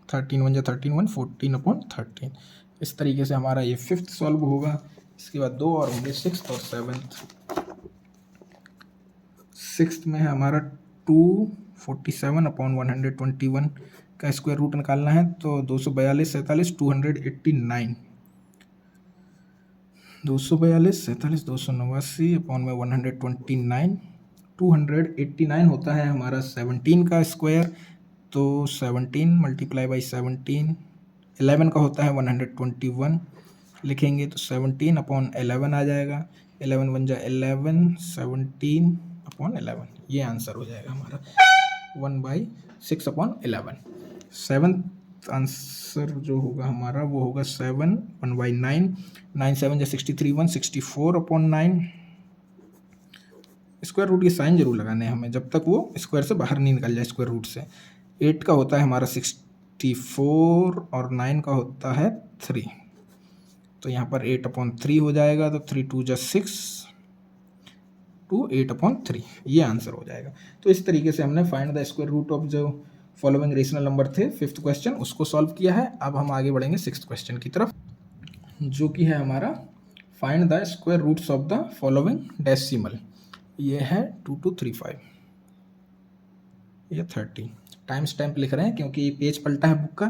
Speaker 1: 13 1 जा 13 1 14/13। इस तरीके से हमारा ये 5th सॉल्व होगा। इसके बाद 2 और होंगे 6th और 7th। 6th में है हमारा 247/121 का स्क्वायर रूट निकालना है। तो 242 47 289, 242 47 289/129, 289 होता है हमारा 17 का स्क्वायर। तो 17 मल्टीप्लाई बाई 17, 11 का होता है 121 लिखेंगे, तो 17/11 आ जाएगा। 11 1 जा 11, 17/11, ये आंसर हो जाएगा हमारा 1/6/11। 7th आंसर जो होगा हमारा वो होगा 7 1/9, 9 7 जा 63 1 64/9। स्क्वायर रूट के साइन जरूर लगाने हैं हमें जब तक वो स्क्वायर से बाहर नहीं निकल जाए स्क्वायर रूट से। 8 का होता है हमारा 64 और 9 का होता है 3, तो यहाँ पर 8/3 हो जाएगा। तो 3 2 जा 6 to 8/3, ये आंसर हो जाएगा। तो इस तरीके से हमने find the square root of जो फॉलोइंग रेशनल नंबर थे 5th क्वेश्चन उसको सॉल्व किया है। अब हम आगे बढ़ेंगे 6th क्वेश्चन की तरफ, जो कि है हमारा find the square roots of the following decimal. ये है 2235, ये 30। टाइम स्टैम्प लिख रहे हैं क्योंकि ये पेज पलटा है बुक का,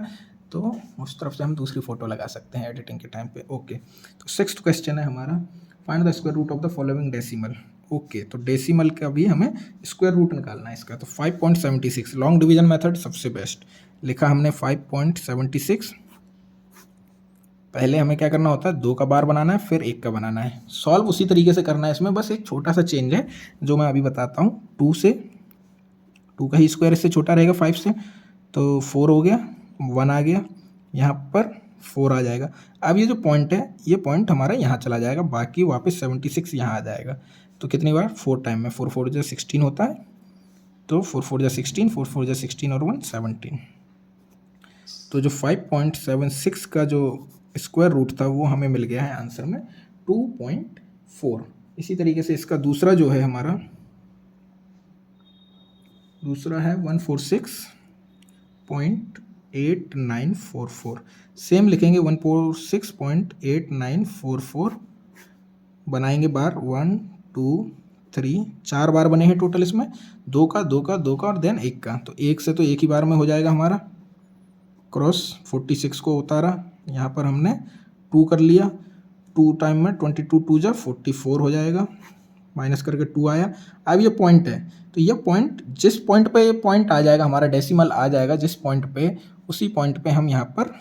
Speaker 1: तो उस तरफ से हम दूसरी फोटो लगा सकते हैं एडिटिंग के टाइम पे। ओके, तो 6th क्वेश्चन है हमारा find the square root of the following decimal. Okay, तो डेसिमल का भी हमें स्क्वायर रूट निकालना है इसका। तो 5.76, लॉन्ग डिवीजन मेथड सबसे बेस्ट। लिखा हमने 5.76। पहले हमें क्या करना होता है, 2 का बार बनाना है, फिर 1 का बनाना है। सॉल्व उसी तरीके से करना है, इसमें बस एक छोटा सा चेंज है जो मैं अभी बताता हूँ। 2 का ही स्क्वायर इससे छोटा रहेगा 5 से, तो 4 हो गया, 1 आ गया, यहाँ पर 4 आ जाएगा। अब ये जो पॉइंट है, ये पॉइंट हमारा यहाँ चला जाएगा, बाकी वापस 76 यहाँ आ जाएगा। तो कितनी बार, 4 टाइम में, 4 4 जा 16 होता है, तो 4 4 जा 16, 4 4 जा 16 और 1 17। तो जो 5.76 का जो स्क्वायर रूट था वो हमें मिल गया है आंसर में 2.4। इसी तरीके से इसका दूसरा जो है हमारा, दूसरा है 146.8944। सेम लिखेंगे 146.8944, बनाएंगे बार 1 2 3, 4 बार बने हैं टोटल इसमें, 2 का 2 का 2 का और देन 1 का। तो 1 से तो एक ही बार में हो जाएगा हमारा, क्रॉस 46 को उतारा, यहाँ पर हमने 2 कर लिया, 2 टाइम में 22 2 जा 44 हो जाएगा, माइनस करके 2 आया। अब ये पॉइंट है, तो ये पॉइंट, जिस पॉइंट पे ये पॉइंट आ जाएगा हमारा डेसिमल आ जाएगा जिस पॉइंट पे, उसी पॉइंट पे हम यहाँ पर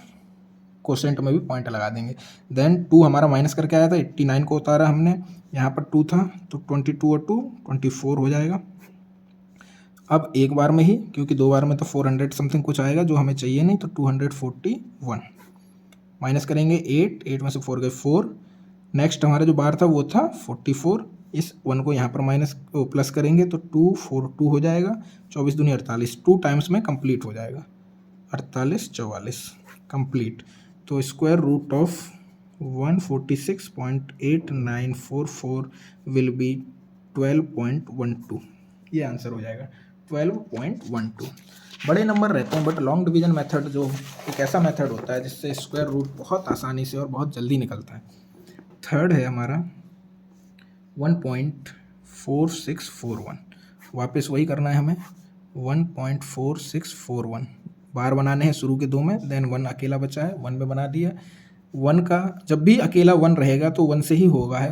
Speaker 1: कोसेंट में भी पॉइंट लगा देंगे। देन 2 हमारा माइनस करके आया था, 89 को उतारा हमने, यहाँ पर 2 था, तो 22 और 2 24 हो जाएगा। अब एक बार में ही, क्योंकि 2 बार में तो 400 समथिंग कुछ आएगा जो हमें चाहिए नहीं, तो 241 माइनस करेंगे 8 में से 4 गए 4। नेक्स्ट हमारा जो बार था वो था 44, इस 1 को यहाँ पर माइनस प्लस करेंगे तो 242 हो जाएगा, 24 दूनी 48, 2 टाइम्स में कंप्लीट हो जाएगा, 48 44 कंप्लीट। तो square root of 146.8944 will be 12.12, ये आंसर हो जाएगा 12.12। बड़े नंबर रहते हैं, बट लॉन्ग डिवीजन मेथड जो एक ऐसा मेथड होता है जिससे स्क्वायर रूट बहुत आसानी से और बहुत जल्दी निकलता है। थर्ड है हमारा 1.4641, वापस वही करना है हमें, 1.4641 बार बनाने हैं शुरू के 2 में, देन 1 अकेला बचा है, 1 में बना दिया। 1 का जब भी अकेला 1 रहेगा तो 1 से ही होगा है,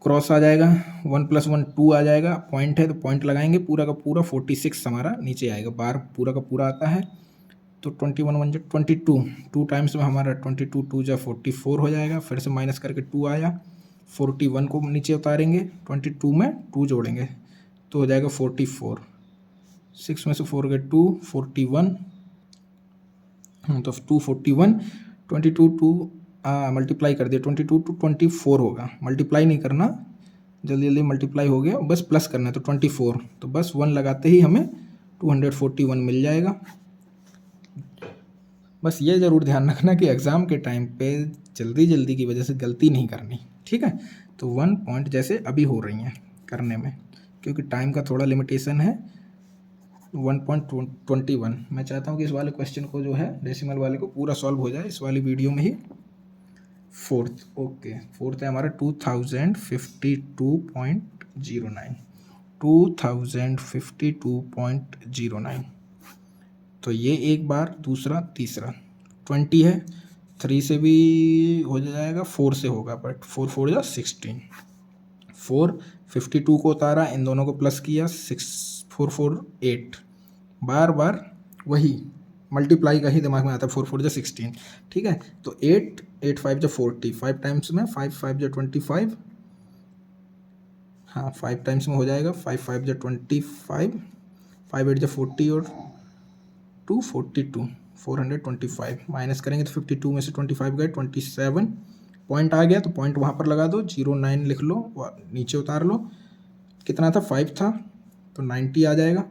Speaker 1: क्रॉस आ जाएगा, 1 + 1 2 आ जाएगा, पॉइंट है तो पॉइंट लगाएंगे, पूरा का पूरा 46 हमारा नीचे आएगा, बार पूरा का पूरा आता है। तो 21 1 22, 2 टाइम्स में हमारा 22 2 जा 44 हो जाएगा, फिर से माइनस करके 2 आया, 41 को नीचे उतारेंगे, 22 में 2 जोड़ेंगे तो हो जाएगा 44, 6 में से 4 गए 2, 41, तो 241, 22 2 मल्टीप्लाई कर दिया, 22 to 24 होगा, मल्टीप्लाई नहीं करना, जल्दी जल्दी मल्टीप्लाई हो गया, बस प्लस करना है, तो 24, तो बस 1 लगाते ही हमें 241 मिल जाएगा। बस ये ज़रूर ध्यान रखना कि एग्ज़ाम के टाइम पे जल्दी की वजह से गलती नहीं करनी, ठीक है। तो 1 पॉइंट जैसे अभी हो रही हैं करने में, क्योंकि टाइम का थोड़ा लिमिटेशन है 1.21। मैं चाहता हूँ कि इस वाले क्वेश्चन को जो है डेसिमल वाले को पूरा सॉल्व हो जाए इस वाली वीडियो में ही। फोर्थ, ओके, फोर्थ है हमारा 2052.09, 2052.09। तो ये एक बार, दूसरा, तीसरा 20 है, 3 से भी हो जाएगा, 4 से होगा, बट 4 4 जा 16, 452 को उतारा, इन दोनों को प्लस किया, 6 4 4 8, बार बार वही मल्टीप्लाई का ही दिमाग में आता है, 4 4 जा 16, ठीक है। तो 8 8 5 जा 40, 5 टाइम्स में 5 5 जा 25, हाँ 5 टाइम्स में हो जाएगा, 5 5 जा 25, 5 8 जा 40 और 2 42, 425 माइनस करेंगे तो 52 में से 25 गए, 27 पॉइंट आ गया, तो पॉइंट वहाँ पर लगा दो, 09 लिख लो, नीचे उतार लो, कितना था 5 था, तो 90 आ जाएगा।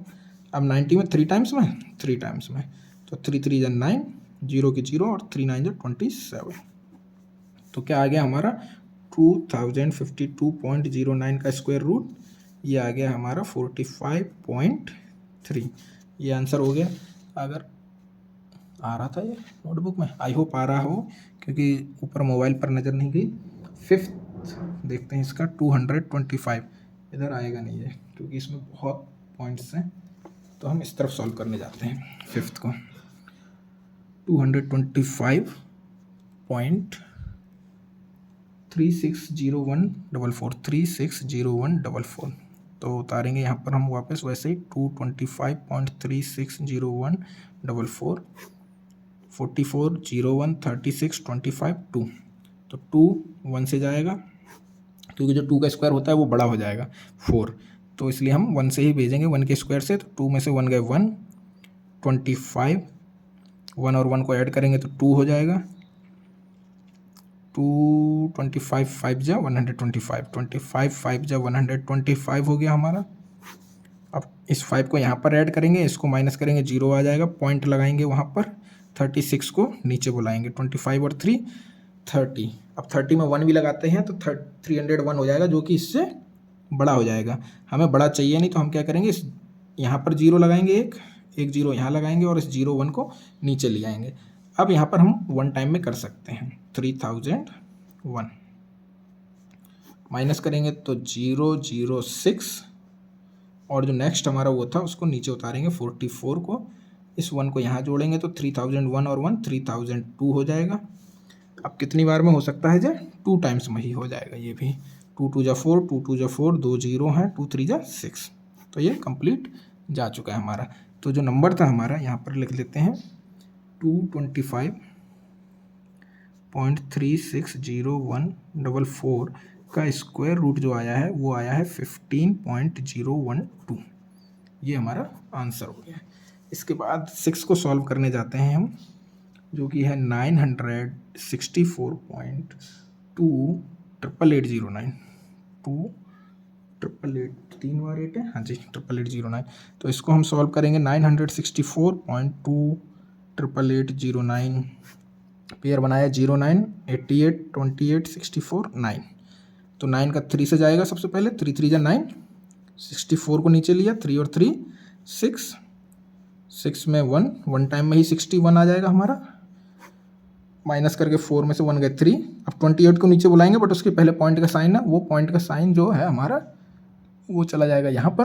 Speaker 1: अब 90 में 3 टाइम्स में, 3 टाइम्स में, तो 3 3 जा 9, 0 की 0 और 3 9 जा 27, तो क्या आ गया हमारा 2052.09 का स्क्वायर रूट, ये आ गया हमारा 45.3, ये आंसर हो गया। अगर आ रहा था ये नोटबुक में, आई होप आ रहा हो, क्योंकि ऊपर मोबाइल पर नज़र नहीं गई। फिफ्थ देखते हैं इसका 225, इधर आएगा नहीं है क्योंकि इसमें बहुत पॉइंट्स हैं, तो हम इस तरफ सॉल्व करने जाते हैं फिफ्थ को। 225.360144, 360144, तो उतारेंगे यहाँ पर हम वापस वैसे ही 225.360144, 44 01 36 25 2, तो 2 1 से जाएगा, क्योंकि जो 2 का स्क्वायर होता है वो बड़ा हो जाएगा 4, तो इसलिए हम 1 से ही भेजेंगे, 1 के स्क्वायर से, तो 2 में से 1 गए 1, 25, 1 और 1 को ऐड करेंगे तो 2 हो जाएगा, 225 5 जा 125, 25 5 जा 125 हो गया हमारा। अब इस 5 को यहाँ पर ऐड करेंगे, इसको माइनस करेंगे, 0 आ जाएगा, पॉइंट लगाएंगे वहाँ पर, 36 को नीचे बुलाएंगे, 25 और 3 30, अब 30 में 1 भी लगाते हैं तो 301 हो जाएगा, जो कि इससे बड़ा हो जाएगा। हमें बड़ा चाहिए नहीं, तो हम क्या करेंगे, इस यहाँ पर 0 लगाएंगे, एक 0 यहाँ लगाएंगे और इस 0 1 को नीचे ले आएंगे। अब यहाँ पर हम 1 टाइम में कर सकते हैं, 3001 माइनस करेंगे तो 006, और जो नेक्स्ट हमारा वो था उसको नीचे उतारेंगे, 44 को, इस 1 को यहाँ जोड़ेंगे तो 3001 और 1 3002 हो जाएगा। अब कितनी बार में हो सकता है जी, 2 टाइम्स में ही हो जाएगा ये भी, 2 2 जा 4, 2 2 जा 4, 2 0 हैं, 2 3 जा 6, तो ये कंप्लीट जा चुका है हमारा। तो जो नंबर था हमारा यहाँ पर लिख लेते हैं, 225.360144 का स्क्वायर रूट जो आया है वो आया है 15.012, ये हमारा आंसर हो गया। इसके बाद 6 को सॉल्व करने जाते हैं हम, जो कि है 964.2880809, 28888, 3 बार 8 है, हाँ जी, 88809, तो इसको हम सॉल्व करेंगे, 964.2880809, पेयर बनाया 09 88 28 64 9, तो 9 का 3 से जाएगा सबसे पहले, 3 3 जा 9, 64 को नीचे लिया, 3 और 3 6, 6 में 1 टाइम में ही 61 आ जाएगा हमारा, माइनस करके 4 में से 1 गए 3, अब 28 को नीचे बुलाएंगे, बट उसके पहले पॉइंट का साइन है, वो पॉइंट का साइन जो है हमारा वो चला जाएगा यहाँ पर,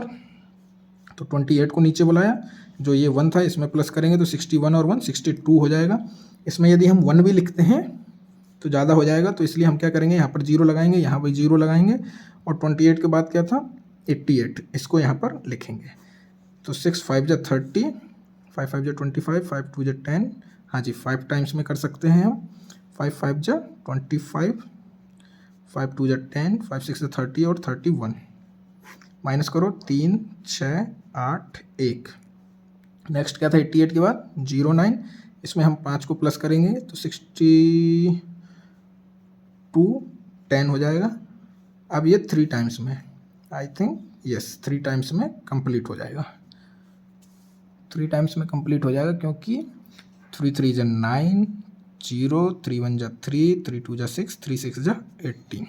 Speaker 1: तो 28 को नीचे बुलाया, जो ये 1 था इसमें प्लस करेंगे तो 61 और 1 62 हो जाएगा। इसमें यदि हम 1 भी लिखते हैं तो ज़्यादा हो जाएगा, तो इसलिए हम क्या करेंगे, यहाँ पर 0 लगाएंगे, यहाँ पर 0 लगाएंगे, और 28 के बाद क्या था 88, इसको यहाँ पर लिखेंगे, तो 6 5 जा 30, 5 5 जा 25, 5 2 जा 10, हाँ जी 5 टाइम्स में कर सकते हैं हम, 5 5 जा 25, 5 2 जा 10, 5 6 जा 30 और 31, माइनस करो, 3 6 8 1, नेक्स्ट क्या था 88 के बाद 09, इसमें हम 5 को प्लस करेंगे तो 62 10 हो जाएगा। अब ये 3 टाइम्स में, आई थिंक यस 3 टाइम्स में कंप्लीट हो जाएगा, 3 टाइम्स में कंप्लीट हो जाएगा, क्योंकि 3 3 जा 9, 0 3 1 जा 3, 3 2 जा 6, 3 6 जा 18,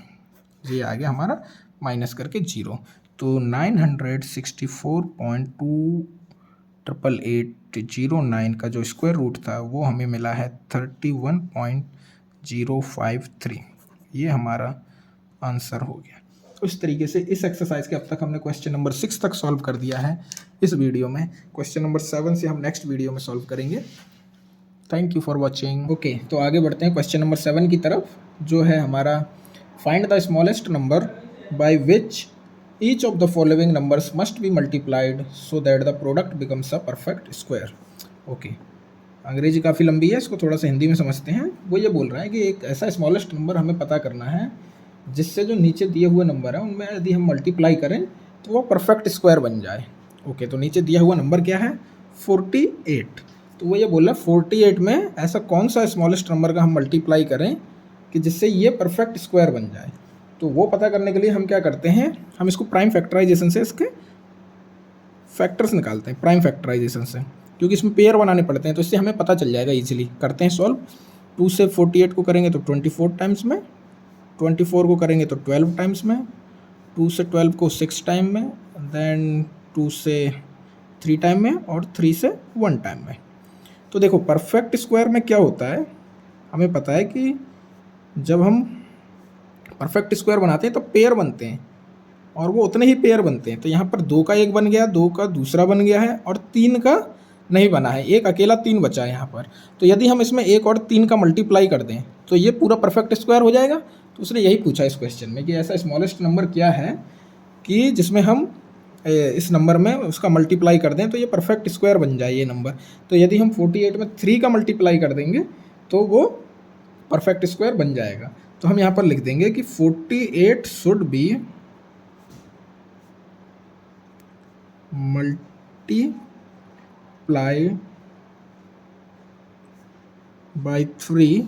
Speaker 1: ये आ गया हमारा माइनस करके 0। तो 964.2880809 का जो स्क्वायर रूट था वो हमें मिला है 31.053। ये हमारा आंसर हो गया। तो इस तरीके से इस एक्सरसाइज के अब तक हमने क्वेश्चन नंबर 6 तक सॉल्व कर दिया है इस वीडियो में। क्वेश्चन नंबर 7 से हम नेक्स्ट वीडियो में सॉल्व करेंगे। Thank you for watching. Okay, तो आगे बढ़ते हैं क्वेश्चन नंबर 7 की तरफ, जो है हमारा find the smallest number by which each of the following numbers must be multiplied so that the product becomes a perfect square. Okay, अंग्रेजी काफ़ी लंबी है, इसको थोड़ा सा हिंदी में समझते हैं। वो ये बोल रहा है कि एक ऐसा स्मॉलेस्ट नंबर हमें पता करना है जिससे जो नीचे दिए हुए नंबर है उनमें यदि हम मल्टीप्लाई करें तो वो परफेक्ट स्क्वायर बन जाए। ओके, तो नीचे दिया हुआ नंबर क्या है? 48। तो वो ये बोल रहा है 48 में ऐसा कौन सा स्मॉलेस्ट नंबर का हम मल्टीप्लाई करें कि जिससे ये परफेक्ट स्क्वायर बन जाए। तो वो पता करने के लिए हम क्या करते हैं, हम इसको प्राइम फैक्टराइजेशन से इसके फैक्टर्स निकालते हैं, प्राइम फैक्टराइजेशन से, क्योंकि इसमें पेयर बनाने पड़ते हैं। तो इससे हमें पता चल जाएगा ईजिली। करते हैं सॉल्व। 2 से 48 को करेंगे तो 24 टाइम्स में, 24 को करेंगे तो 12 टाइम्स में, 2 से 12 को 6 टाइम में, देन 2 से 3 टाइम में और 3 से 1 टाइम में। तो देखो परफेक्ट स्क्वायर में क्या होता है, हमें पता है कि जब हम परफेक्ट स्क्वायर बनाते हैं तो पेयर बनते हैं और वो उतने ही पेयर बनते हैं। तो यहाँ पर 2 का 1 बन गया, 2 का दूसरा बन गया है और 3 का नहीं बना है, एक अकेला 3 बचा है यहाँ पर। तो यदि हम इसमें 1 और 3 का मल्टीप्लाई कर दें तो ये पूरा परफेक्ट स्क्वायर हो जाएगा। तो उसने यही पूछा इस क्वेश्चन में कि ऐसा स्मॉलेस्ट नंबर क्या है कि जिसमें हम इस नंबर में उसका मल्टीप्लाई कर दें तो ये परफेक्ट स्क्वायर बन जाए ये नंबर। तो यदि हम 48 में 3 का मल्टीप्लाई कर देंगे तो वो परफेक्ट स्क्वायर बन जाएगा। तो हम यहाँ पर लिख देंगे कि 48 should be multiply by 3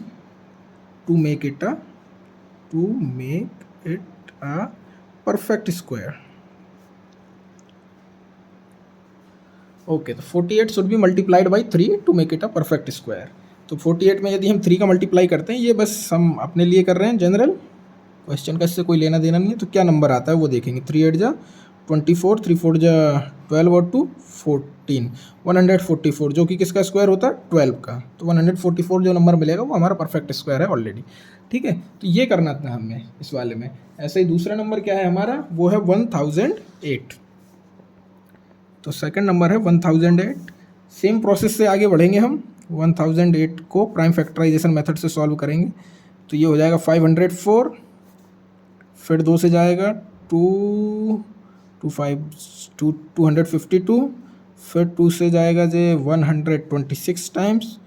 Speaker 1: to make it a perfect square. Okay, तो 48 should be multiplied by 3 to make it a perfect square. तो 48 में यदि हम 3 का मल्टीप्लाई करते हैं, ये बस हम अपने लिए कर रहे हैं जनरल, क्वेश्चन का इससे कोई लेना देना नहीं है। तो क्या नंबर आता है वो देखेंगे। 3 8 जा 24, 3 4 जा 12 और 2 14, 144, जो कि किसका स्क्वायर होता है? 12 का। तो 144 जो नंबर मिलेगा वो हमारा परफेक्ट स्क्वायर है ऑलरेडी। ठीक है, तो ये करना था हमें इस वाले में। ऐसे ही दूसरा नंबर क्या है हमारा, वो है 1008। तो सेकंड नंबर है 1008। सेम प्रोसेस से आगे बढ़ेंगे हम। 1008 को प्राइम फैक्टराइजेशन मेथड से सॉल्व करेंगे। तो ये हो जाएगा 504, फिर 2 से जाएगा 252, फिर 2 से जाएगा जे 126 टाइम्स,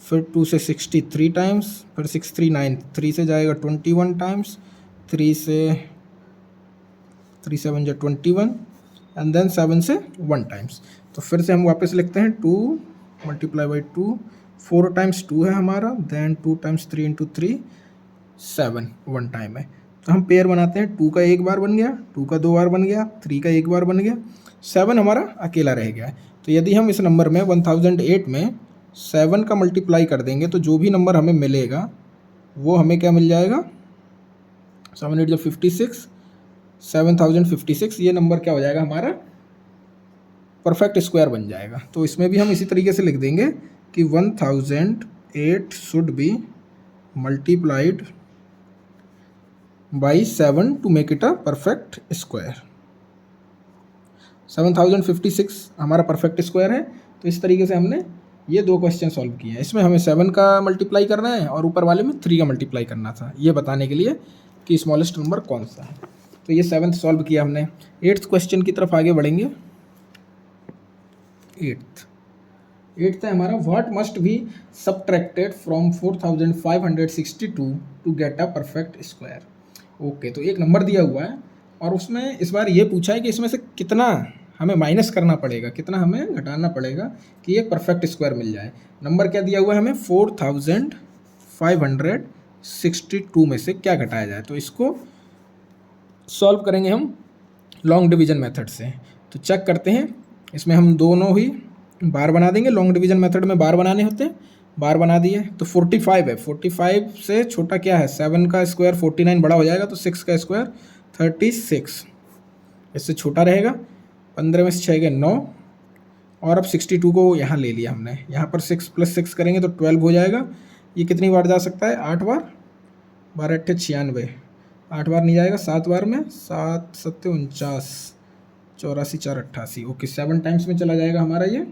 Speaker 1: फिर 2 से 63 टाइम्स, फिर 639, 3 से जाएगा 21 टाइम्स, 3 7 जा 21 एंड देन 7 से 1 टाइम्स। तो फिर से हम वापस लिखते हैं 2 मल्टीप्लाई बाई 2, 4 टाइम्स 2 है हमारा, देन 2 टाइम्स 3 इंटू 3 7 1 टाइम है। तो हम पेयर बनाते हैं। 2 का एक बार बन गया, 2 का 2 बार बन गया, 3 का एक बार बन गया, 7 हमारा अकेला रह गया है। तो यदि हम इस नंबर में 1008 में 7 का मल्टीप्लाई कर देंगे तो जो भी नंबर हमें मिलेगा वो हमें क्या मिल जाएगा, 7 8 जो 56, 7056, ये नंबर क्या हो जाएगा हमारा, परफेक्ट स्क्वायर बन जाएगा। तो इसमें भी हम इसी तरीके से लिख देंगे कि 1008 should be multiplied by 7 to make it a perfect square. 7056 हमारा परफेक्ट स्क्वायर है। तो इस तरीके से हमने ये 2 क्वेश्चन सॉल्व किए हैं। इसमें हमें 7 का मल्टीप्लाई करना है और ऊपर वाले में 3 का मल्टीप्लाई करना था, ये बताने के लिए कि स्मॉलेस्ट नंबर कौन सा है। तो ये 7th सॉल्व किया हमने। 8th क्वेश्चन की तरफ आगे बढ़ेंगे। 8th है हमारा, what must be subtracted from 4562 to get a perfect square. Okay, तो एक नंबर दिया हुआ है और उसमें इस बार ये पूछा है कि इसमें से कितना हमें माइनस करना पड़ेगा, कितना हमें घटाना पड़ेगा कि एक परफेक्ट स्क्वायर मिल जाए। नंबर क्या दिया हुआ है हमें, 4562 में से क्या घटाया जाए। तो इसको सॉल्व करेंगे हम लॉन्ग डिवीजन मेथड से। तो चेक करते हैं, इसमें हम दोनों ही बार बना देंगे। लॉन्ग डिवीजन मेथड में बार बनाने होते हैं, बार बना दिए तो 45 है, 45 से छोटा क्या है, 7 का स्क्वायर 49 बड़ा हो जाएगा तो 6 का स्क्वायर 36, इससे छोटा रहेगा। 15 में से 6 गए 9, और अब 62 को यहाँ ले लिया हमने, यहाँ पर 6 + 6 करेंगे तो 12 हो जाएगा। ये कितनी बार जा सकता है, 8 बार, 12 × 8 = 96, 8 बार नहीं जाएगा, 7 बार में, 7 × 7 = 49, 84, 4 = 88, ओके 7 टाइम्स में चला जाएगा हमारा ये।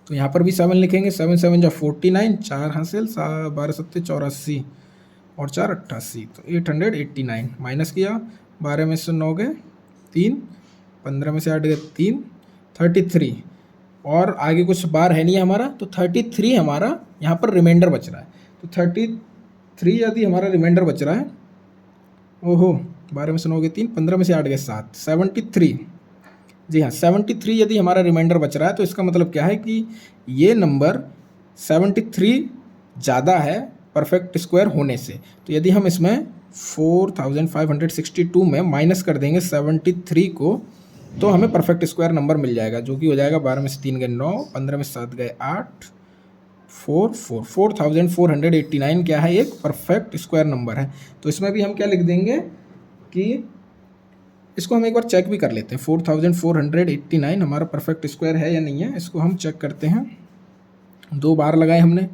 Speaker 1: तो यहाँ पर भी 7 लिखेंगे, 7 × 7 = 49, 4 हासिल, 12 × 7 = 84 और 4 = 88, तो 889 माइनस किया, 12 में से 9 गए 3, 15 में से 8 गए 3, 33, और आगे कुछ बार है नहीं हमारा, तो 33 हमारा यहाँ पर रिमाइंडर बच रहा है। तो 33 यदि हमारा रिमाइंडर बच रहा है, ओहो 12 में से 9 गए 3, 15 में से 8 गए 7, 73, जी हाँ 73 यदि हमारा रिमाइंडर बच रहा है, तो इसका मतलब क्या है कि ये नंबर 73 ज़्यादा है परफेक्ट स्क्वायर होने से। तो यदि हम इसमें 4562 में माइनस कर देंगे 73 को, तो हमें परफेक्ट स्क्वायर नंबर मिल जाएगा, जो कि हो जाएगा 12 में से 3 गए 9, 15 में से 7 गए 8, 4489 क्या है, एक परफेक्ट स्क्वायर नंबर है। तो इसमें भी हम क्या लिख देंगे कि इसको हम एक बार चेक भी कर लेते हैं, 4489 हमारा परफेक्ट स्क्वायर है या नहीं है, इसको हम चेक करते हैं। 2 बार लगाए हमने,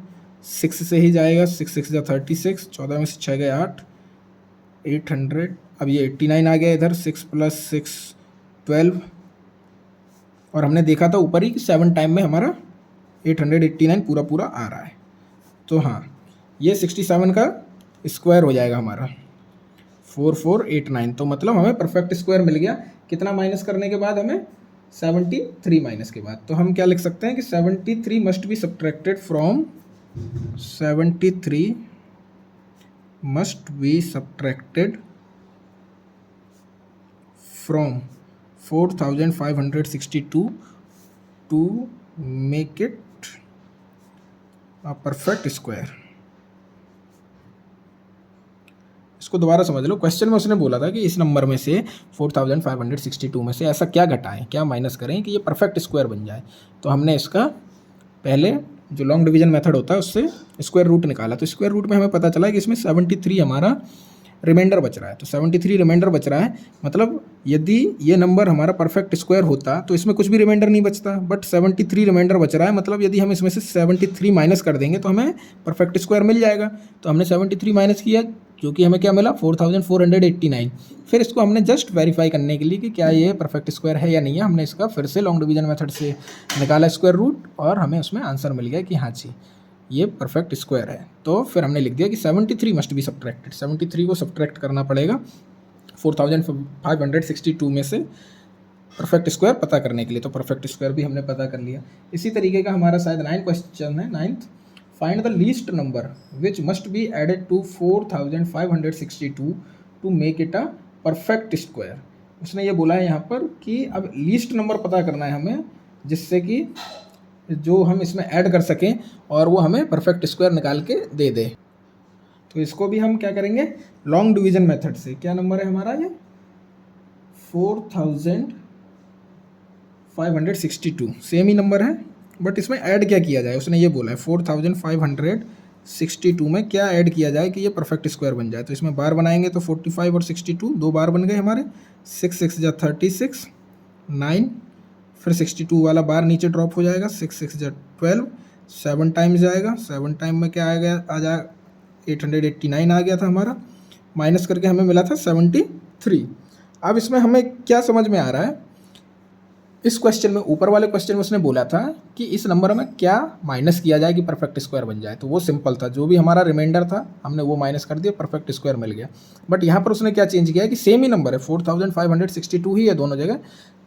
Speaker 1: 6 से ही जाएगा, 6 × 6 = 36, 14 में से 6 गए 8, 800, अब ये 89 आ गया इधर, 6 + 6 12, और हमने देखा था ऊपर ही कि 7 टाइम में हमारा 889 पूरा आ रहा है। तो हाँ, ये 67 का स्क्वायर हो जाएगा हमारा 4489, तो मतलब हमें परफेक्ट स्क्वायर मिल गया। कितना माइनस करने के बाद, हमें 73 माइनस के बाद। तो हम क्या लिख सकते हैं कि 73 must be subtracted from 73 must be subtracted from 4562 to make it a perfect square. इसको दोबारा समझ लो, क्वेश्चन में उसने बोला था कि इस नंबर में से 4562 में से ऐसा क्या घटाएं, क्या माइनस करें कि ये परफेक्ट स्क्वायर बन जाए। तो हमने इसका पहले जो लॉन्ग डिवीजन मेथड होता है उससे स्क्वायर रूट निकाला। तो स्क्वायर रूट में हमें पता चला कि इसमें 73 हमारा रिमाइंडर बच रहा है। तो 73 रिमाइंडर बच रहा है, मतलब यदि ये नंबर हमारा परफेक्ट स्क्वायर होता तो इसमें कुछ भी रिमाइंडर नहीं बचता, बट 73 रिमाइंडर बच रहा है, मतलब यदि हम इसमें से 73 माइनस कर देंगे तो हमें परफेक्ट स्क्वायर मिल जाएगा। तो हमने 73 माइनस किया, जो कि हमें क्या मिला, 4489। फिर इसको हमने जस्ट वेरीफाई करने के लिए कि क्या ये परफेक्ट स्क्वायर है या नहीं है, हमने इसका फिर से लॉन्ग डिवीजन मेथड से निकाला स्क्वायर रूट, और हमें उसमें आंसर मिल गया कि हाँ जी ये परफेक्ट स्क्वायर है। तो फिर हमने लिख दिया कि 73 मस्ट बी सब्ट्रैक्टेड, 73 को सब्ट्रैक्ट करना पड़ेगा 4562 में से परफेक्ट स्क्वायर पता करने के लिए। तो परफेक्ट स्क्वायर भी हमने पता कर लिया। इसी तरीके का हमारा शायद 9 क्वेश्चन है, 9th, find the least number which must be added to 4562 to make it a perfect square. उसने ये बोला है यहाँ पर कि अब लीस्ट नंबर पता करना है हमें, जिससे कि जो हम इसमें ऐड कर सकें और वो हमें परफेक्ट स्क्वायर निकाल के दे दे। तो इसको भी हम क्या करेंगे, लॉन्ग डिवीजन मेथड से। क्या नंबर है हमारा ये, 4562, सेम ही नंबर है, बट इसमें ऐड क्या किया जाए, उसने ये बोला है 4562 में क्या ऐड किया जाए कि ये परफेक्ट स्क्वायर बन जाए। तो इसमें बार बनाएंगे तो 45 और 62, 2 बार बन गए हमारे, 6 × 6 = 36, 9, फिर 62 वाला बार नीचे ड्रॉप हो जाएगा, 6 × 6 = 12, 7 टाइम्स जाएगा, 7 टाइम में क्या आ गया, आ जा 889 आ गया था हमारा, माइनस करके हमें मिला था 73। अब इसमें हमें क्या समझ में आ रहा है, इस क्वेश्चन में, ऊपर वाले क्वेश्चन में उसने बोला था कि इस नंबर में क्या माइनस किया जाए कि परफेक्ट स्क्वायर बन जाए। तो वो सिंपल था, जो भी हमारा रिमाइंडर था हमने वो माइनस कर दिया, परफेक्ट स्क्वायर मिल गया। बट यहाँ पर उसने क्या चेंज किया है कि सेम ही नंबर है, 4562 ही है दोनों जगह,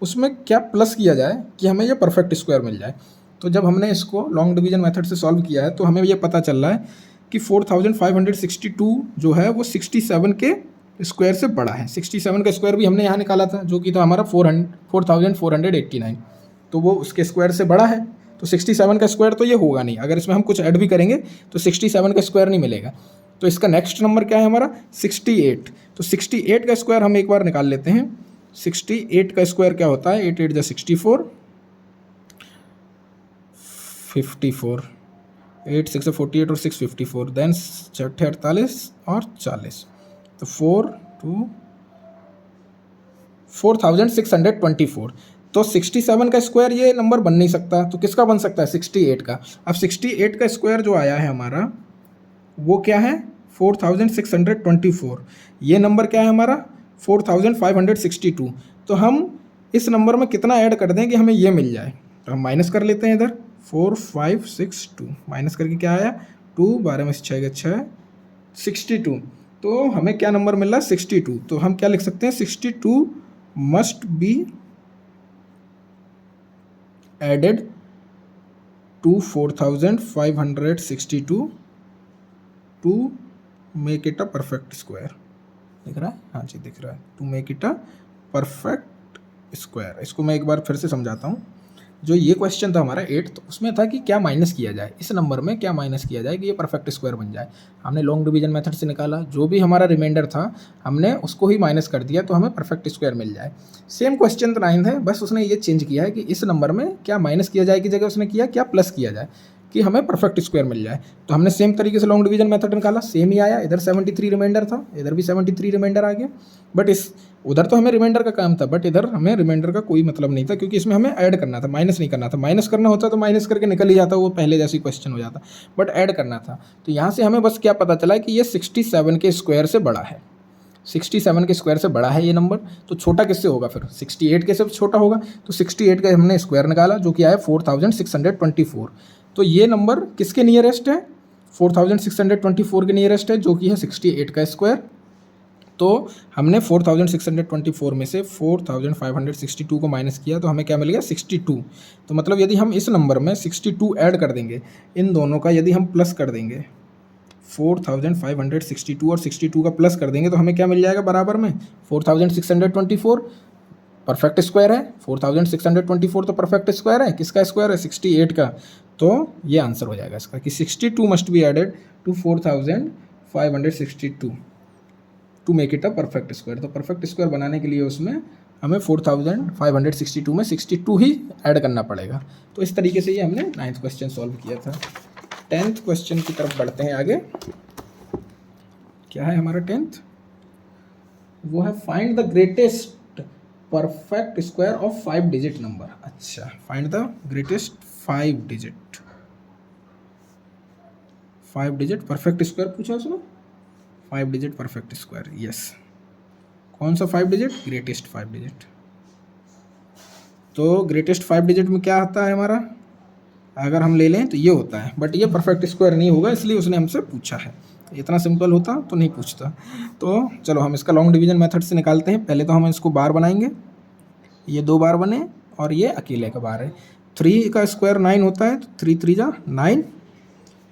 Speaker 1: उसमें क्या प्लस किया जाए कि हमें ये परफेक्ट स्क्वायर मिल जाए। तो जब हमने इसको लॉन्ग डिवीजन मेथड से सॉल्व किया है तो हमें ये पता चल रहा है कि 4562 जो है वो 67 के स्क्वायर से बड़ा है। 67 का स्क्वायर भी हमने यहाँ निकाला था, जो कि था हमारा 4489, तो वो उसके स्क्वायर से बड़ा है। तो 67 का स्क्वायर तो ये होगा नहीं, अगर इसमें हम कुछ ऐड भी करेंगे तो 67 का स्क्वायर नहीं मिलेगा। तो इसका नेक्स्ट नंबर क्या है हमारा, 68। तो 68 का स्क्वायर हम एक बार निकाल लेते हैं। 68 का स्क्वायर क्या होता है, 8 × 8 = 64, 54, 8 6 48 और 6 54, देन 6 48 और 40, तो 4624। तो 67 का स्क्वायर ये नंबर बन नहीं सकता, तो किसका बन सकता है? 68 का। अब 68 का स्क्वायर जो आया है हमारा वो क्या है? 4624। ये नंबर क्या है हमारा? 4562। तो हम इस नंबर में कितना ऐड कर दें कि हमें ये मिल जाए? तो हम माइनस कर लेते हैं इधर। 4562 माइनस करके क्या आया? 2, 12 में से 6 गए 6, 62। तो हमें क्या नंबर मिल रहा है? 62। तो हम क्या लिख सकते हैं? 62 must be added to 4562 to make it a perfect square. दिख रहा है? हाँ जी दिख रहा है। To make it a perfect square. इसको मैं एक बार फिर से समझाता हूँ। जो ये क्वेश्चन था हमारा 8, तो उसमें था कि क्या माइनस किया जाए, इस नंबर में क्या माइनस किया जाए कि ये परफेक्ट स्क्वायर बन जाए। हमने लॉन्ग डिवीजन मेथड से निकाला, जो भी हमारा रिमाइंडर था हमने उसको ही माइनस कर दिया तो हमें परफेक्ट स्क्वायर मिल जाए। सेम क्वेश्चन तो 9 है, बस उसने ये चेंज किया है कि इस नंबर में क्या माइनस किया जाए की जगह उसने किया क्या प्लस किया जाए कि हमें परफेक्ट स्क्वायर मिल जाए। तो हमने सेम तरीके से लॉन्ग डिवीजन मेथड निकाला, सेम ही आया। इधर 73 रिमाइंडर था, इधर भी 73 रिमाइंडर आ गया। बट इस उधर तो हमें रिमाइंडर का काम था, बट इधर हमें रिमाइंडर का कोई मतलब नहीं था, क्योंकि इसमें हमें ऐड करना था, माइनस नहीं करना था। माइनस करना होता तो माइनस करके निकल ही जाता, वो पहले जैसी क्वेश्चन हो जाता, बट ऐड करना था। तो यहाँ से हमें बस क्या पता चला कि ये 67 के स्क्वायर से बड़ा है। 67 के स्क्वायर से बड़ा है ये नंबर, तो छोटा किससे होगा फिर? 68 के से छोटा होगा। तो 68 का हमने स्क्वायर निकाला जो कि आया 4624। तो ये नंबर किसके नियरेस्ट है? 4624 के नियरेस्ट है, जो कि है 68 का स्क्वायर। तो हमने 4624 में से 4562 को माइनस किया तो हमें क्या मिल गया? 62। तो मतलब यदि हम इस नंबर में 62 ऐड कर देंगे, इन दोनों का यदि हम प्लस कर देंगे, 4562 और 62 का प्लस कर देंगे तो हमें क्या मिल जाएगा बराबर में? 4624 परफेक्ट स्क्वायर है। 4624 तो परफेक्ट स्क्वायर है। किसका स्क्वायर है? 68 का। तो ये आंसर हो जाएगा इसका कि 62 must be added to 4562 to make it a perfect square. तो परफेक्ट स्क्वायर बनाने के लिए उसमें हमें 4562 में 62 ही ऐड करना पड़ेगा। तो इस तरीके से ये हमने 9th क्वेश्चन सॉल्व किया था। 10th क्वेश्चन की तरफ बढ़ते हैं आगे। क्या है हमारा 10th? वो है find the greatest perfect square of 5 digit number. अच्छा, find the greatest 5 digit perfect square पूछा उसने। 5 डिजिट परफेक्ट स्क्वायर, यस। कौन सा 5 डिजिट? Greatest 5 digit. तो ग्रेटेस्ट 5 डिजिट में क्या आता है हमारा? अगर हम ले लें तो ये होता है, बट ये परफेक्ट स्क्वायर नहीं होगा, इसलिए उसने हमसे पूछा है। इतना सिंपल होता तो नहीं पूछता। तो चलो हम इसका लॉन्ग डिवीजन मेथड से निकालते हैं। पहले तो हम इसको बार बनाएंगे, ये 2 बार बने और ये अकेले का बार है। 3 का स्क्वायर 9 होता है, तो 3 3 जा 9।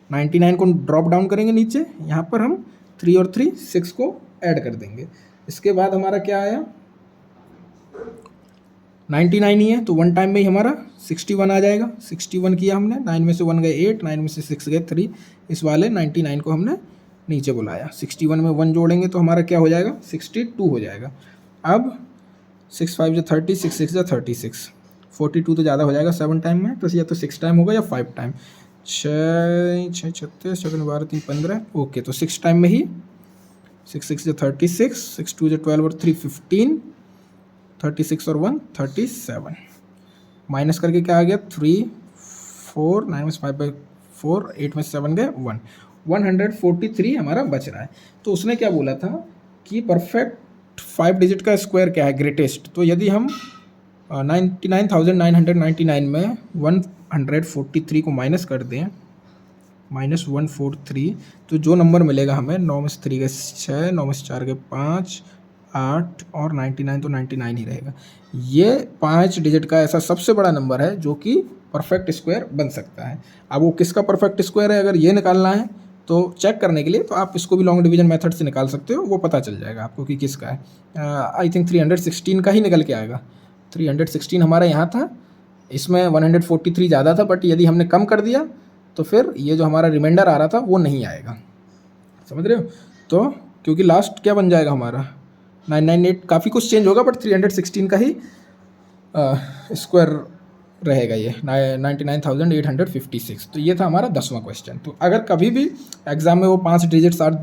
Speaker 1: 99 को ड्रॉप डाउन करेंगे नीचे, यहाँ पर हम 3 और 3 6 को ऐड कर देंगे। इसके बाद हमारा क्या आया? 99 ही है, तो 1 टाइम में ही हमारा 61 आ जाएगा। 61 किया हमने, 9 में से 1 गए 8, 9 में से 6 गए 3। इस वाले 99 को हमने नीचे बुलाया। 61 में 1 जोड़ेंगे तो हमारा क्या हो जाएगा? 62 हो जाएगा। अब 6 5 जो 30, 6 6 जो 36, 42 तो ज़्यादा हो जाएगा 7 टाइम में, तो या तो 6 टाइम होगा या 5 टाइम। 6 6 36, 6 12 3 15। ओके, तो 6 टाइम में ही 6 6 जो 36, 6 2 जो 12 और 3 15, 36 और 1 37। माइनस करके क्या आ गया? 3 4, 9 में से 5 बाई 4, 8 में से 7 गए 1, 143 हमारा बच रहा है। तो उसने क्या बोला था कि परफेक्ट 5 डिजिट का स्क्वायर क्या है? ग्रेटेस्ट। तो यदि हम 99,999 में 143 को माइनस कर दें, -143, तो जो नंबर मिलेगा हमें 9 में से 3 गए 6, 9 में से 4 गए 5, 8 और 99, तो 99 ही रहेगा। ये 5 डिजिट का ऐसा सबसे बड़ा नंबर है जो कि परफेक्ट स्क्वायर बन सकता है। अब वो किसका परफेक्ट स्क्वायर है, अगर ये निकालना है तो चेक करने के लिए तो आप इसको भी लॉन्ग डिवीजन मेथड से निकाल सकते हो, वो पता चल जाएगा आपको कि किसका है। आई थिंक 316 का ही निकल के आएगा। 316 हमारा यहाँ था, इसमें 143 ज़्यादा था, बट यदि हमने कम कर दिया तो फिर ये जो हमारा रिमाइंडर आ रहा था वो नहीं आएगा। समझ रहे हो? तो क्योंकि लास्ट क्या बन जाएगा हमारा 998, काफ़ी कुछ चेंज होगा, बट 316 का ही स्क्वायर रहेगा ये 99,856। तो ये था हमारा 10वां क्वेश्चन। तो अगर कभी भी एग्जाम में वो 5 डिजिट 7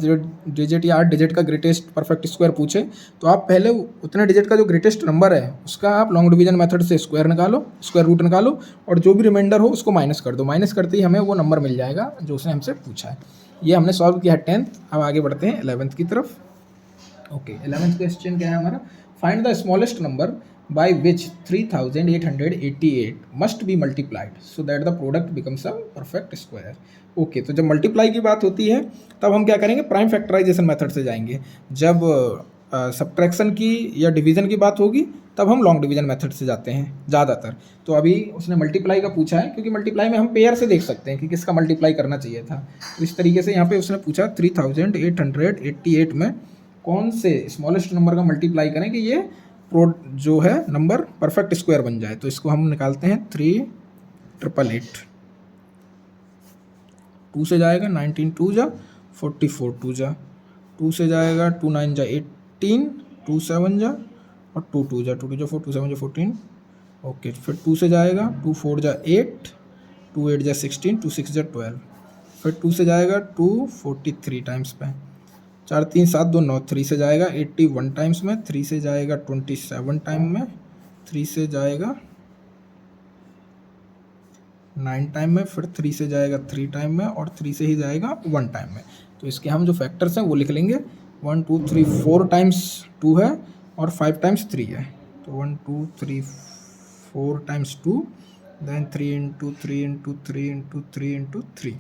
Speaker 1: डिजिट या 8 डिजिट का ग्रेटेस्ट परफेक्ट स्क्वायर पूछे तो आप पहले उतने डिजिट का जो ग्रेटेस्ट नंबर है उसका आप लॉन्ग डिवीजन मेथड से स्क्वायर निकालो, स्क्वायर रूट निकालो, और जो भी रिमाइंडर हो उसको माइनस कर दो। माइनस करते ही हमें वो नंबर मिल जाएगा जो उसने हमसे पूछा है। ये हमने सॉल्व किया है 10th। अब आगे बढ़ते हैं 11th की तरफ। ओके, 11th क्वेश्चन क्या है हमारा? Find the smallest number by which 3888 must be multiplied so that the product becomes a perfect square। Okay, तो जब मल्टीप्लाई की बात होती है तब हम क्या करेंगे? प्राइम फैक्टराइजेशन मेथड से जाएंगे। जब सब्ट्रैक्शन की या डिवीजन की बात होगी तब हम लॉन्ग डिवीजन मेथड से जाते हैं ज़्यादातर। तो अभी उसने मल्टीप्लाई का पूछा है, क्योंकि मल्टीप्लाई में हम पेयर से देख सकते हैं कि किसका मल्टीप्लाई करना चाहिए था। तो इस तरीके से यहाँ पे उसने पूछा 3888 में कौन से स्मॉलेस्ट नंबर का मल्टीप्लाई करें कि ये जो है नंबर परफेक्ट स्क्वायर बन जाए। तो इसको हम निकालते हैं 3888। 2 से जाएगा 19 2 जा 44 2 जा 2 से जाएगा 2 9 जा 18 2 7 जा और 2 2 जा 2 2 जा 4 2 7 जा 14। ओके, फिर 2 से जाएगा 2 4 जा 8 2 8 जा 16 2 6 जा 12। फिर 2 से जाएगा 2 43 टाइम्स पे 4 3 7 2 9। 3 से जाएगा 81 टाइम्स में, 3 से जाएगा 27 टाइम में, 3 से जाएगा 9 टाइम में, फिर 3 से जाएगा 3 टाइम में और 3 से ही जाएगा 1 टाइम में। तो इसके हम जो फैक्टर्स हैं वो लिख लेंगे। 1 2 3 4 टाइम्स 2 है और 5 टाइम्स 3 है। तो 1 2 3 4 times 2, then 3 into 3 into 3 into 3 into 3,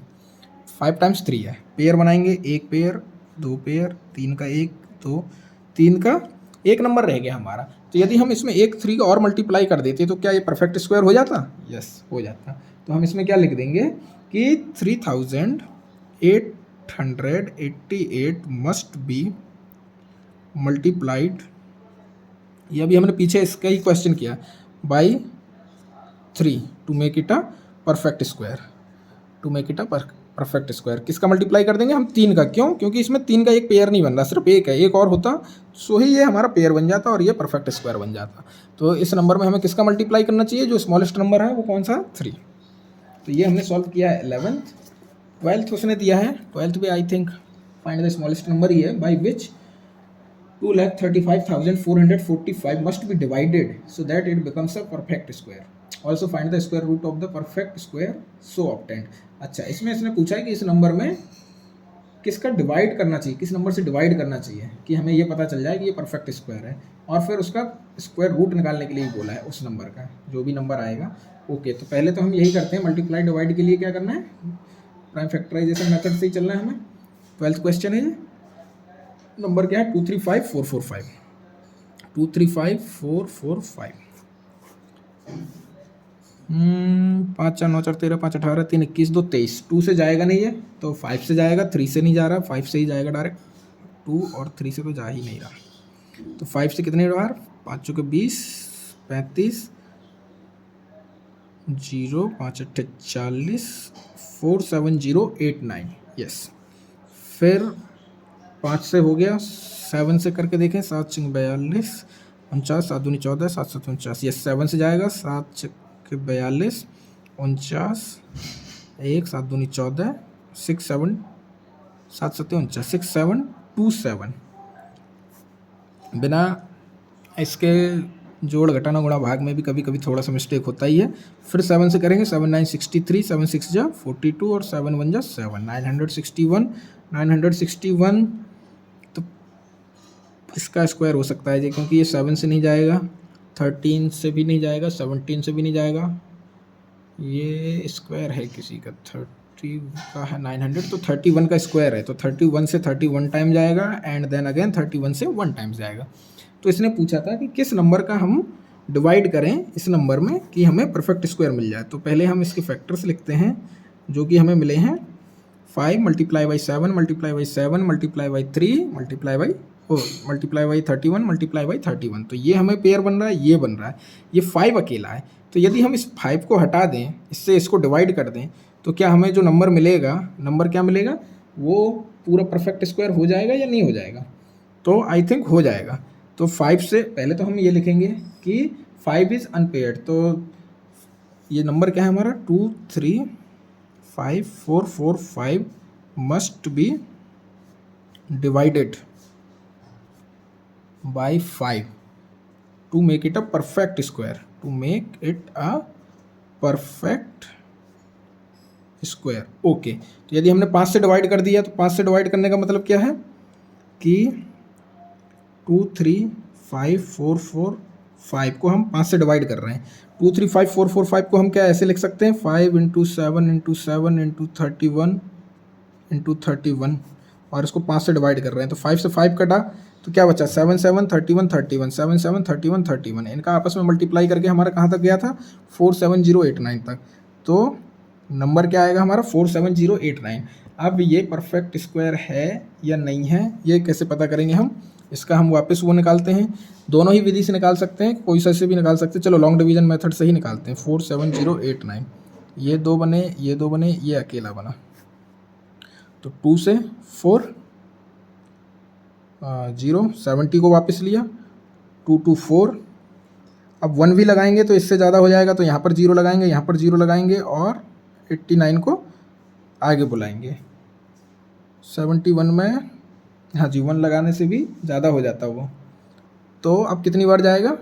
Speaker 1: 5 times 3 है। पेयर बनाएंगे, एक पेयर, दो पेयर, 3 का 1 2, 3 का 1 नंबर रह गया हमारा। तो यदि हम इसमें एक 3 का और मल्टीप्लाई कर देते तो क्या ये परफेक्ट स्क्वायर हो जाता? यस, हो जाता। तो हम इसमें क्या लिख देंगे कि 3888 मस्ट बी मल्टीप्लाइड, ये अभी हमने पीछे इसका ही क्वेश्चन किया, by 3 to make it a perfect square. To make it a perfect square किसका मल्टीप्लाई कर देंगे हम? 3 का। क्यों? क्योंकि इसमें 3 का एक पेयर नहीं बन रहा, सिर्फ एक है। एक और होता सो ही ये हमारा पेयर बन जाता और ये परफेक्ट स्क्वायर बन जाता। तो इस नंबर में हमें किसका मल्टीप्लाई करना चाहिए? जो स्मॉलेस्ट नंबर है वो कौन सा? 3। तो ये हमने सॉल्व किया है 11th। 12th उसने दिया है, 12th भी I think find the smallest number ही है, by which 2,35,445 must be divided so that it becomes a perfect square. Also find the square root of the perfect square so obtained। अच्छा, इसमें इसने पूछा है कि इस नंबर में किसका डिवाइड करना चाहिए, किस नंबर से डिवाइड करना चाहिए कि हमें ये पता चल जाए कि ये परफेक्ट स्क्वायर है, और फिर उसका स्क्वायर रूट निकालने के लिए बोला है उस नंबर का, जो भी नंबर आएगा। ओके, तो पहले तो हम यही करते हैं, मल्टीप्लाई डिवाइड के लिए क्या करना है? प्राइम फैक्टराइजेशन मेथड से ही चलना है हमें। 12th क्वेश्चन है ये। नंबर क्या है? 235445। 235445। 5 4 9 4 13 5 18 3 21 2 23। 2 से जाएगा नहीं है तो 5 से जाएगा, 3 से नहीं जा रहा, 5 से ही जाएगा डायरेक्ट। 2 और 3 से तो जा ही नहीं रहा, तो 5 से कितने बार? 5 चौके 20 35 0 5 8 40 47089। यस, फिर 5 से हो गया, 7 से करके देखें, 7 6 42 49 7 दूनी 14 7 7 49। यस, 7 से जाएगा, 7 6 42 49 1 7 दूनी 14 6 7 7 7 49 6 7 2 7। बिना इसके जोड़ घटाना गुणा भाग में भी कभी कभी थोड़ा सा मिस्टेक होता ही है। फिर 7 से करेंगे, 7 9 63 7 6 जा 42 और 7 1 जा 7 961 961। तो इसका स्क्वायर हो सकता है जी, क्योंकि ये 7 से नहीं जाएगा, 13 से भी नहीं जाएगा, 17 से भी नहीं जाएगा। ये स्क्वायर है किसी का 30 का है 900, तो 31 का स्क्वायर है, तो 31 से 31 टाइम जाएगा एंड देन अगेन 31 से 1 टाइम्स जाएगा। तो इसने पूछा था कि किस नंबर का हम डिवाइड करें इस नंबर में कि हमें परफेक्ट स्क्वायर मिल जाए। तो पहले हम इसके फैक्टर्स लिखते हैं जो कि हमें मिले हैं। 5 multiply by 7 multiply by 7 multiply by 3 multiply by 31 multiply by 31। तो ये हमें पेयर बन रहा है, ये बन रहा है, ये 5 अकेला है। तो यदि हम इस 5 को हटा दें, इससे इसको डिवाइड कर दें, तो क्या हमें जो नंबर मिलेगा, नंबर क्या मिलेगा? वो पूरा परफेक्ट स्क्वायर हो जाएगा या नहीं हो जाएगा? तो आई थिंक हो जाएगा। तो 5 से पहले तो हम ये लिखेंगे कि 5 इज़ अनपेयर्ड। तो ये नंबर क्या है हमारा 235,445 must be divided by 5 to make it a perfect square, to make it a perfect square. Okay, तो यदि हमने 5 से डिवाइड कर दिया तो 5 से डिवाइड करने का मतलब क्या है कि 235,445 को हम 5 से डिवाइड कर रहे हैं। 235,445 को हम क्या ऐसे लिख सकते हैं 5 इंटू 7 इंटू 7 इंटू 31 और इसको 5 से डिवाइड कर रहे हैं। तो 5 से 5 कटा तो क्या बचा 7 7 31 31 7 7 31 31। इनका आपस में मल्टीप्लाई करके हमारा कहाँ तक गया था 47089 तक। तो नंबर क्या आएगा हमारा 47089। अब ये परफेक्ट स्क्वायर है या नहीं है ये कैसे पता करेंगे हम, इसका हम वापस वो निकालते हैं। दोनों ही विधि से निकाल सकते हैं, कोई से भी निकाल सकते हैं। चलो लॉन्ग डिवीजन मेथड से ही निकालते हैं। 47089 ये दो बने, ये दो बने, ये अकेला बना। तो 2 से 4 0 70 को वापस लिया 2 2 4। अब 1 भी लगाएंगे तो इससे ज़्यादा हो जाएगा, तो यहाँ पर 0 लगाएंगे, यहाँ पर 0 लगाएंगे और 89 को आगे बुलाएंगे। 71 में हाँ जी 1 लगाने से भी ज़्यादा हो जाता वो। तो अब कितनी बार जाएगा,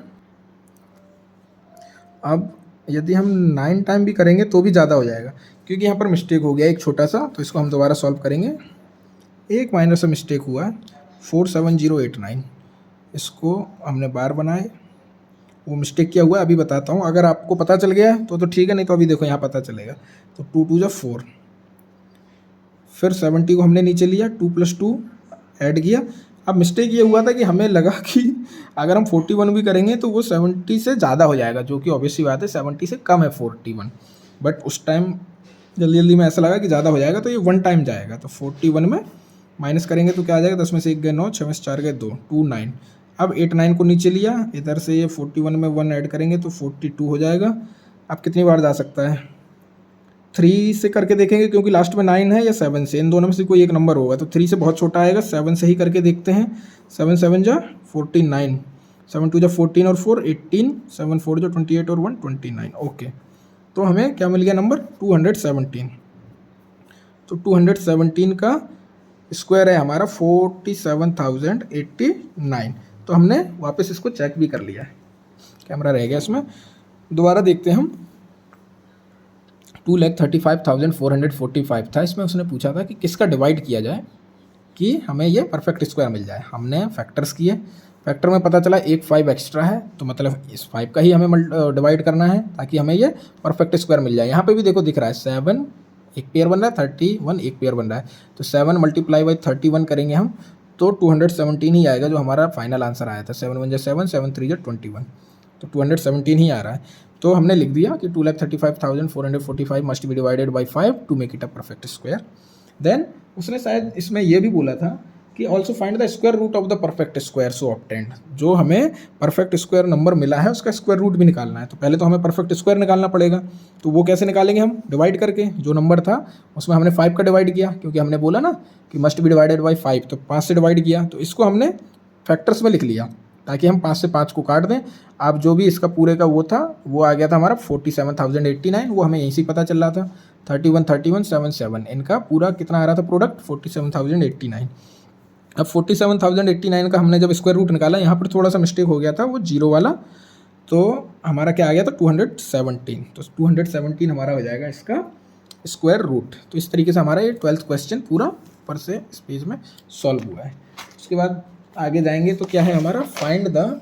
Speaker 1: अब यदि हम 9 टाइम भी करेंगे तो भी ज़्यादा हो जाएगा, क्योंकि यहाँ पर मिस्टेक हो गया एक छोटा सा। तो इसको हम दोबारा सॉल्व करेंगे। एक माइनर सा मिस्टेक हुआ है 47089, इसको हमने बार बनाए। वो मिस्टेक क्या हुआ अभी बताता हूँ। अगर आपको पता चल गया है तो ठीक है, नहीं तो अभी देखो यहाँ पता चलेगा। तो 2 2 4, फिर 70 को हमने नीचे लिया, 2 + 2 ऐड किया। अब मिस्टेक ये हुआ था कि हमें लगा कि अगर हम 41 भी करेंगे तो वो 70 से ज़्यादा हो जाएगा, जो कि ऑब्वियस सी बात है 70 से कम है 41। बट उस टाइम जल्दी जल्दी में ऐसा लगा कि ज़्यादा हो जाएगा, तो ये 1 टाइम जाएगा। तो 41 में माइनस करेंगे तो क्या आ जाएगा, 10 में से 1 गए 9, 6 में से 4 गए 2, 2 9। अब 89 को नीचे लिया, इधर से ये 41 में 1 ऐड करेंगे तो 42 हो जाएगा। अब कितनी बार जा सकता है, 3 से करके देखेंगे, क्योंकि लास्ट में 9 है या 7 से, इन दोनों में से कोई एक नंबर होगा। तो 3 से बहुत छोटा आएगा, 7 से ही करके देखते हैं। 7 7 जा 49, 7 2 जा 14 और 4 18, 7 4 जा 28 और 1 29। ओके, तो हमें क्या मिल गया नंबर 217। तो 217 का स्क्वायर है हमारा 47,089। तो हमने वापस इसको चेक भी कर लिया है, कैमरा रह गया इसमें। दोबारा देखते हैं हम। 2,35,445 था। इसमें उसने पूछा था कि किसका डिवाइड किया जाए कि हमें ये परफेक्ट स्क्वायर मिल जाए। हमने फैक्टर्स किए, फैक्टर में पता चला एक 5 एक्स्ट्रा है, तो मतलब इस 5 का ही हमें डिवाइड करना है ताकि हमें ये परफेक्ट स्क्वायर मिल जाए। यहाँ पे भी देखो दिख रहा है 7 एक पेयर बन रहा है, 31 एक पेयर बन रहा है। तो 7 × 31 करेंगे हम तो 217 ही आएगा, जो हमारा फाइनल आंसर आया था। 7 1 जा 7, 7 3 जा 21, तो 217 ही आ रहा है। तो हमने लिख दिया कि 2,35,445 must be divided by 5 to make it a perfect square. Then उसने शायद इसमें यह भी बोला था कि also find the square root of the perfect square so obtained. जो हमें परफेक्ट स्क्वायर नंबर मिला है उसका स्क्वायर रूट भी निकालना है। तो पहले तो हमें परफेक्ट स्क्वायर निकालना पड़ेगा। तो वो कैसे निकालेंगे हम, डिवाइड करके। जो नंबर था उसमें हमने 5 का डिवाइड किया, क्योंकि हमने बोला ना कि मस्ट बी डिवाइडेड बाई 5, तो 5 से डिवाइड किया। तो इसको हमने फैक्टर्स में लिख लिया ताकि हम 5 से 5 को काट दें। अब जो भी इसका पूरे का वो था वो आ गया था हमारा 47,089। वो हमें यहीं से पता चल रहा था 31 31 7 7, इनका पूरा कितना आ रहा था प्रोडक्ट 47,089। अब 47,089 का हमने जब स्क्वायर रूट निकाला, यहाँ पर थोड़ा सा मिस्टेक हो गया था वो जीरो वाला, तो हमारा क्या आ गया था 217। तो 217 हमारा हो जाएगा इसका स्क्वायर रूट। तो इस तरीके से हमारा ये 12th क्वेश्चन पूरा ऊपर से इस पेज में सॉल्व हुआ है। उसके बाद आगे जाएंगे तो क्या है हमारा, find the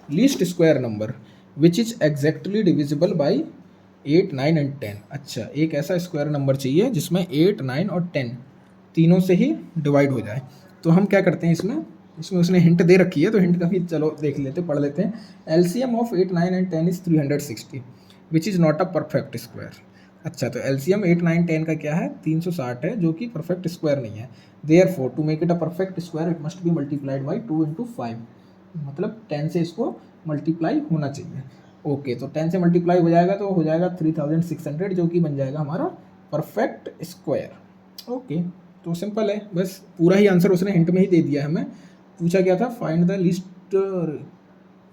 Speaker 1: least square number which is exactly divisible by 8 9 and 10। अच्छा, एक ऐसा स्क्वायर नंबर चाहिए जिसमें 8 9 और 10 तीनों से ही डिवाइड हो जाए। तो हम क्या करते हैं, इसमें उसने हिंट दे रखी है, तो हिंट का भी चलो देख लेते, पढ़ लेते हैं। LCM of 8 9 and 10 is 360 which is not a perfect square. अच्छा, तो एलसीएम 8 9 10 का क्या है 360 है, जो कि परफेक्ट स्क्वायर नहीं है। Therefore to make it a perfect square it must be multiplied by 2 × 5, मतलब 10 से इसको मल्टीप्लाई होना चाहिए। ओके, तो 10 से मल्टीप्लाई हो जाएगा तो हो जाएगा 3600, जो कि बन जाएगा हमारा परफेक्ट स्क्वायर। ओके, तो सिंपल है, बस पूरा ही आंसर उसने हिंट में ही दे दिया है हमें। पूछा क्या था, find the least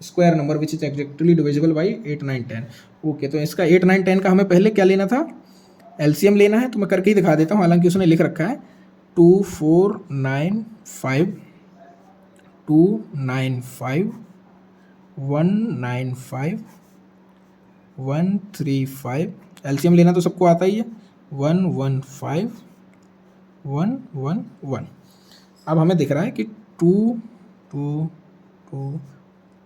Speaker 1: square number which is exactly divisible by 8, 9, 10। Okay, तो इसका 8, 9, 10 का हमें पहले क्या लेना था, एलसीएम लेना है। तो मैं करके ही दिखा देता हूँ, हालांकि उसने लिख रखा है 2, 4, 9, 5, 2, 9, 5, 1, 9, 5, 1, 3, 5। एलसीएम लेना तो सबको आता ही है, 1, 1, 5, 1, 1, 1। अब हमें दिख रहा है कि 2, 2, 2,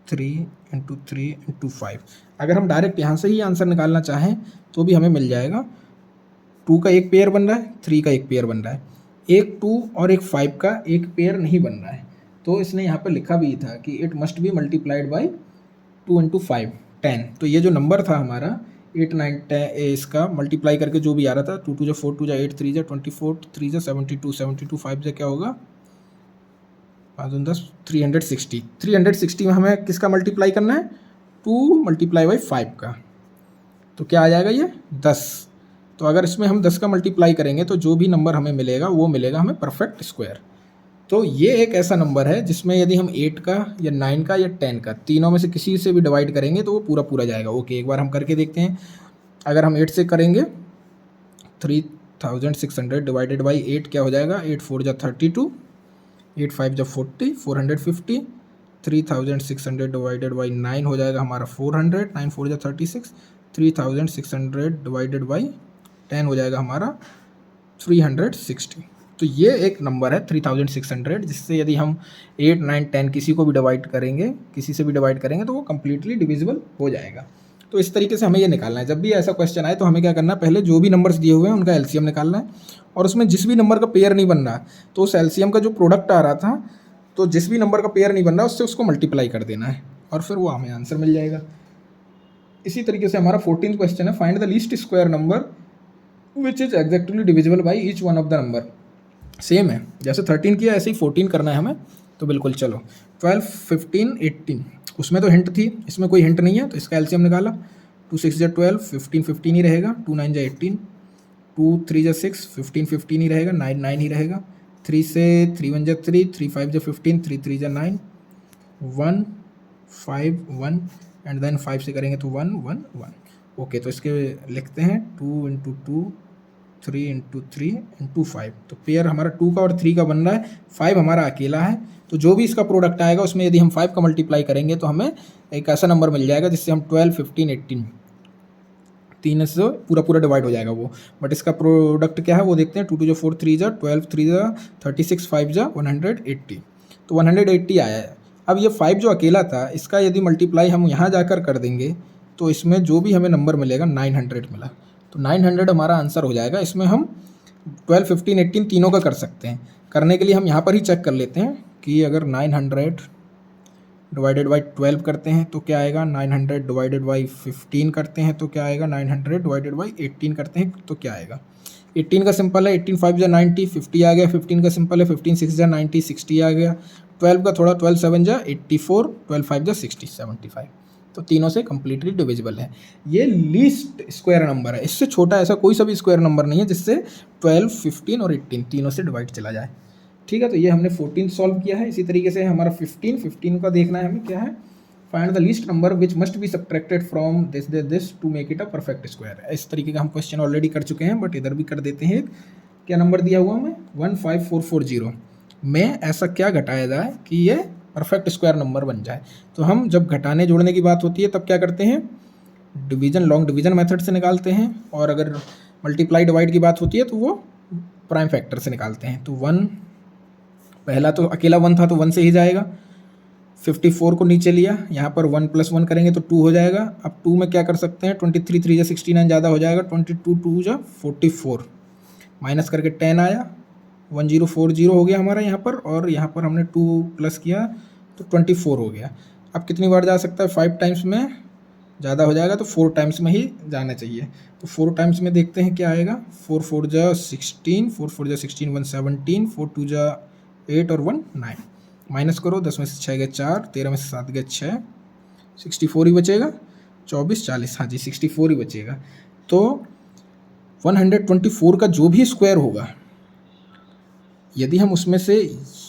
Speaker 1: 3 इंटू 3 इंटू 5। अगर हम डायरेक्ट यहाँ से ही आंसर निकालना चाहें तो भी हमें मिल जाएगा। 2 का एक पेयर बन रहा है, 3 का एक पेयर बन रहा है, एक 2 और एक 5 का एक पेयर नहीं बन रहा है। तो इसने यहाँ पर लिखा भी था कि it must be multiplied by 2 into 5, 10। तो ये जो नंबर था हमारा 8, 9, 10, इसका मल्टीप्लाई करके जो भी आ रहा था, 2 2 जा 4, 2 जा 8, 3 जा 24, 3 जा 72, 72, 5 जा क्या होगा 5 10, 360। 360 में हमें किसका मल्टीप्लाई करना है, 2 मल्टीप्लाई बाई 5 का। तो क्या आ जाएगा ये 10। तो अगर इसमें हम 10 का मल्टीप्लाई करेंगे तो जो भी नंबर हमें मिलेगा वो मिलेगा हमें परफेक्ट स्क्वायर। तो ये एक ऐसा नंबर है जिसमें यदि हम 8 का या 9 का या 10 का तीनों में से किसी से भी डिवाइड करेंगे तो वो पूरा पूरा जाएगा। ओके, एक बार हम करके देखते हैं। अगर हम 8 से करेंगे 3600 डिवाइडेड बाई 8 क्या हो जाएगा, 8 4 जा 32, 8 5 जा 40, 450। 3600 डिवाइडेड बाई 9 हो जाएगा हमारा 400, 9 4 जा 36। 3600 डिवाइडेड बाई 10 हो जाएगा हमारा 360। तो ये एक नंबर है 3600, जिससे यदि हम 8, 9, 10 किसी को भी डिवाइड करेंगे, किसी से भी डिवाइड करेंगे तो वो कम्प्लीटली डिविजिबल हो जाएगा। तो इस तरीके से हमें ये निकालना है। जब भी ऐसा क्वेश्चन आए तो हमें क्या करना है, पहले जो भी नंबर्स दिए हुए हैं उनका एलसीएम निकालना है, और उसमें जिस भी नंबर का पेयर नहीं बन रहा तो उस एलसीएम का जो प्रोडक्ट आ रहा था, तो जिस भी नंबर का पेयर नहीं बन रहा उससे उसको मल्टीप्लाई कर देना है और फिर वो हमें आंसर मिल जाएगा। इसी तरीके से हमारा 14th क्वेश्चन है, find the least square number which is exactly divisible by each one of the number. Same है, जैसे 13 किया ऐसे ही 14 करना है हमें। तो बिल्कुल चलो 12, 15, 18, उसमें तो हिंट थी, इसमें कोई हिंट नहीं है तो इसका एलसीएम निकाला। 2 6 जा 12, 15 15 ही रहेगा। 2 9 जा 18, 2 3 जा 6, 15 15 ही रहेगा। 9 9 ही रहेगा। 3 से 3 1 जा 3, 3 5 जा 15, 3 3 जा 9, 1 5 1 एंड देन 5 से करेंगे तो 1 1 1। ओके, तो इसके लिखते हैं 2 इंटू 2, 3 इंटू 3 इंटू 5। तो पेयर हमारा 2 का और 3 का बन रहा है, 5 हमारा अकेला है। तो जो भी इसका प्रोडक्ट आएगा उसमें यदि हम 5 का मल्टीप्लाई करेंगे तो हमें एक ऐसा नंबर मिल जाएगा जिससे हम 12, 15, 18 तीन से पूरा पूरा डिवाइड हो जाएगा वो। बट इसका प्रोडक्ट क्या है वो देखते हैं। 2 2 जा 4, 3 जा 12, 3 जा 36, 5 जा 180। तो 180 आया है। अब ये 5 जो अकेला था इसका यदि मल्टीप्लाई हम यहाँ जाकर कर देंगे तो इसमें जो भी हमें नंबर मिलेगा 900 मिला। तो 900 हमारा आंसर हो जाएगा। इसमें हम 12, 15, 18 तीनों का कर सकते हैं। करने के लिए हम यहाँ पर ही चेक कर लेते हैं कि अगर 900 डिवाइडेड बाई 12 करते हैं तो क्या आएगा, 900 डिवाइडेड बाई 15 करते हैं तो क्या आएगा, 900 डिवाइडेड बाई 18 करते हैं तो क्या आएगा। 18 का सिंपल है, 18 5 जा 90, 50 आ गया। 15 का सिंपल है, 15 6 जा 90, 60 आ गया। 12 का थोड़ा, 12 7 जा 84, 12 5 जा 60, 75। तो तीनों से कम्प्लीटली डिविजिबल है। ये लीस्ट स्क्वायर नंबर है, इससे छोटा ऐसा कोई सा भी स्क्वायर नंबर नहीं है जिससे 12, 15 और 18 तीनों से डिवाइड चला जाए। ठीक है, तो ये हमने 14 सॉल्व किया है। इसी तरीके से हमारा 15 का देखना है हमें क्या है, find the least number which must be subtracted from this to make it a perfect square. इस तरीके का हम क्वेश्चन ऑलरेडी कर चुके हैं, बट इधर भी कर देते हैं। क्या नंबर दिया हुआ हमें 15440 में ऐसा क्या घटाया जाए कि ये परफेक्ट स्क्वायर नंबर बन जाए। तो हम जब घटाने जोड़ने की बात होती है तब क्या करते हैं, डिवीजन, लॉन्ग डिवीजन मेथड से निकालते हैं, और अगर मल्टीप्लाई डिवाइड की बात होती है तो वो प्राइम फैक्टर से निकालते हैं। तो 1, पहला तो अकेला 1 था तो 1 से ही जाएगा। 54 को नीचे लिया, यहाँ पर 1 + 1 करेंगे तो 2 हो जाएगा। अब 2 में क्या कर सकते हैं, 23 3 जा 69 ज़्यादा हो जाएगा। 22 2 जा 44, माइनस करके 10 आया, 1040 हो गया हमारा यहाँ पर, और यहाँ पर हमने 2 प्लस किया तो 24 हो गया। अब कितनी बार जा सकता है, 5 टाइम्स में ज़्यादा हो जाएगा तो 4 टाइम्स में ही जाना चाहिए। तो 4 टाइम्स में देखते हैं क्या आएगा। 4 4 जा 16, 4 4 जा 16, 117, 4 2 जा 8 और 1 9, माइनस करो, 10 में से 6 गए 4, 13 में से 7 गए 6, 64 ही बचेगा। 24 40, हाँ जी 64 ही बचेगा। तो 124 का जो भी स्क्वायर होगा यदि हम उसमें से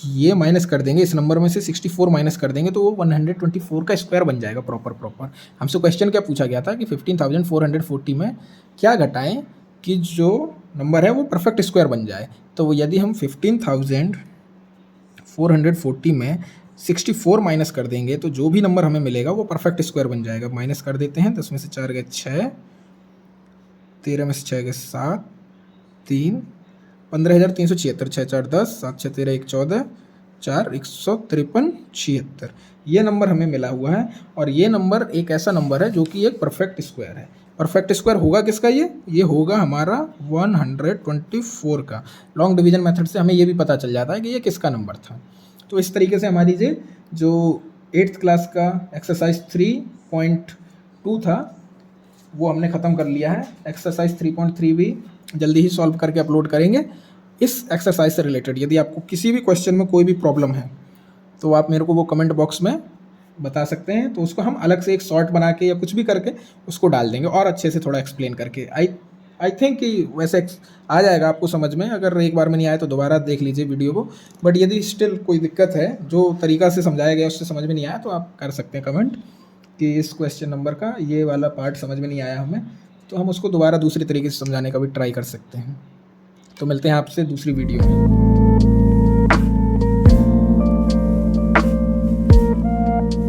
Speaker 1: ये माइनस कर देंगे, इस नंबर में से 64 माइनस कर देंगे तो वो 124 का स्क्वायर बन जाएगा प्रॉपर। हमसे क्वेश्चन क्या पूछा गया था कि 15,440 में क्या घटाएं कि जो नंबर है वो परफेक्ट स्क्वायर बन जाए। तो यदि हम 15,440 में 64 माइनस कर देंगे तो जो भी नंबर हमें मिलेगा वो परफेक्ट स्क्वायर बन जाएगा। माइनस कर देते हैं, 10 में से 4 गए 6, 13 में से 6 गए 7, 3, 15,376, 6 4 10, 7 6 13 1 14, 4 153 76, ये नंबर हमें मिला हुआ है। और ये नंबर एक ऐसा नंबर है जो कि एक परफेक्ट स्क्वायर है। परफेक्ट स्क्वायर होगा किसका? ये होगा हमारा 124 का। लॉन्ग डिवीजन मेथड से हमें ये भी पता चल जाता है कि ये किसका नंबर था। तो इस तरीके से हमारी जो 8th क्लास का एक्सरसाइज 3.2 था वो हमने ख़त्म कर लिया है। एक्सरसाइज 3.3 भी जल्दी ही सॉल्व करके अपलोड करेंगे। इस एक्सरसाइज से रिलेटेड यदि आपको किसी भी क्वेश्चन में कोई भी प्रॉब्लम है तो आप मेरे को वो कमेंट बॉक्स में बता सकते हैं, तो उसको हम अलग से एक शॉर्ट बना के या कुछ भी करके उसको डाल देंगे और अच्छे से थोड़ा एक्सप्लेन करके। आई थिंक कि वैसे आ जाएगा आपको समझ में। अगर एक बार में नहीं आया तो दोबारा देख लीजिए वीडियो को। बट यदि स्टिल कोई दिक्कत है, जो तरीका से समझाया गया उससे समझ में नहीं आया, तो आप कर सकते हैं कमेंट कि इस क्वेश्चन नंबर का ये वाला पार्ट समझ में नहीं आया हमें, तो हम उसको दोबारा दूसरे तरीके से समझाने का भी ट्राई कर सकते हैं। तो मिलते हैं आपसे दूसरी वीडियो में।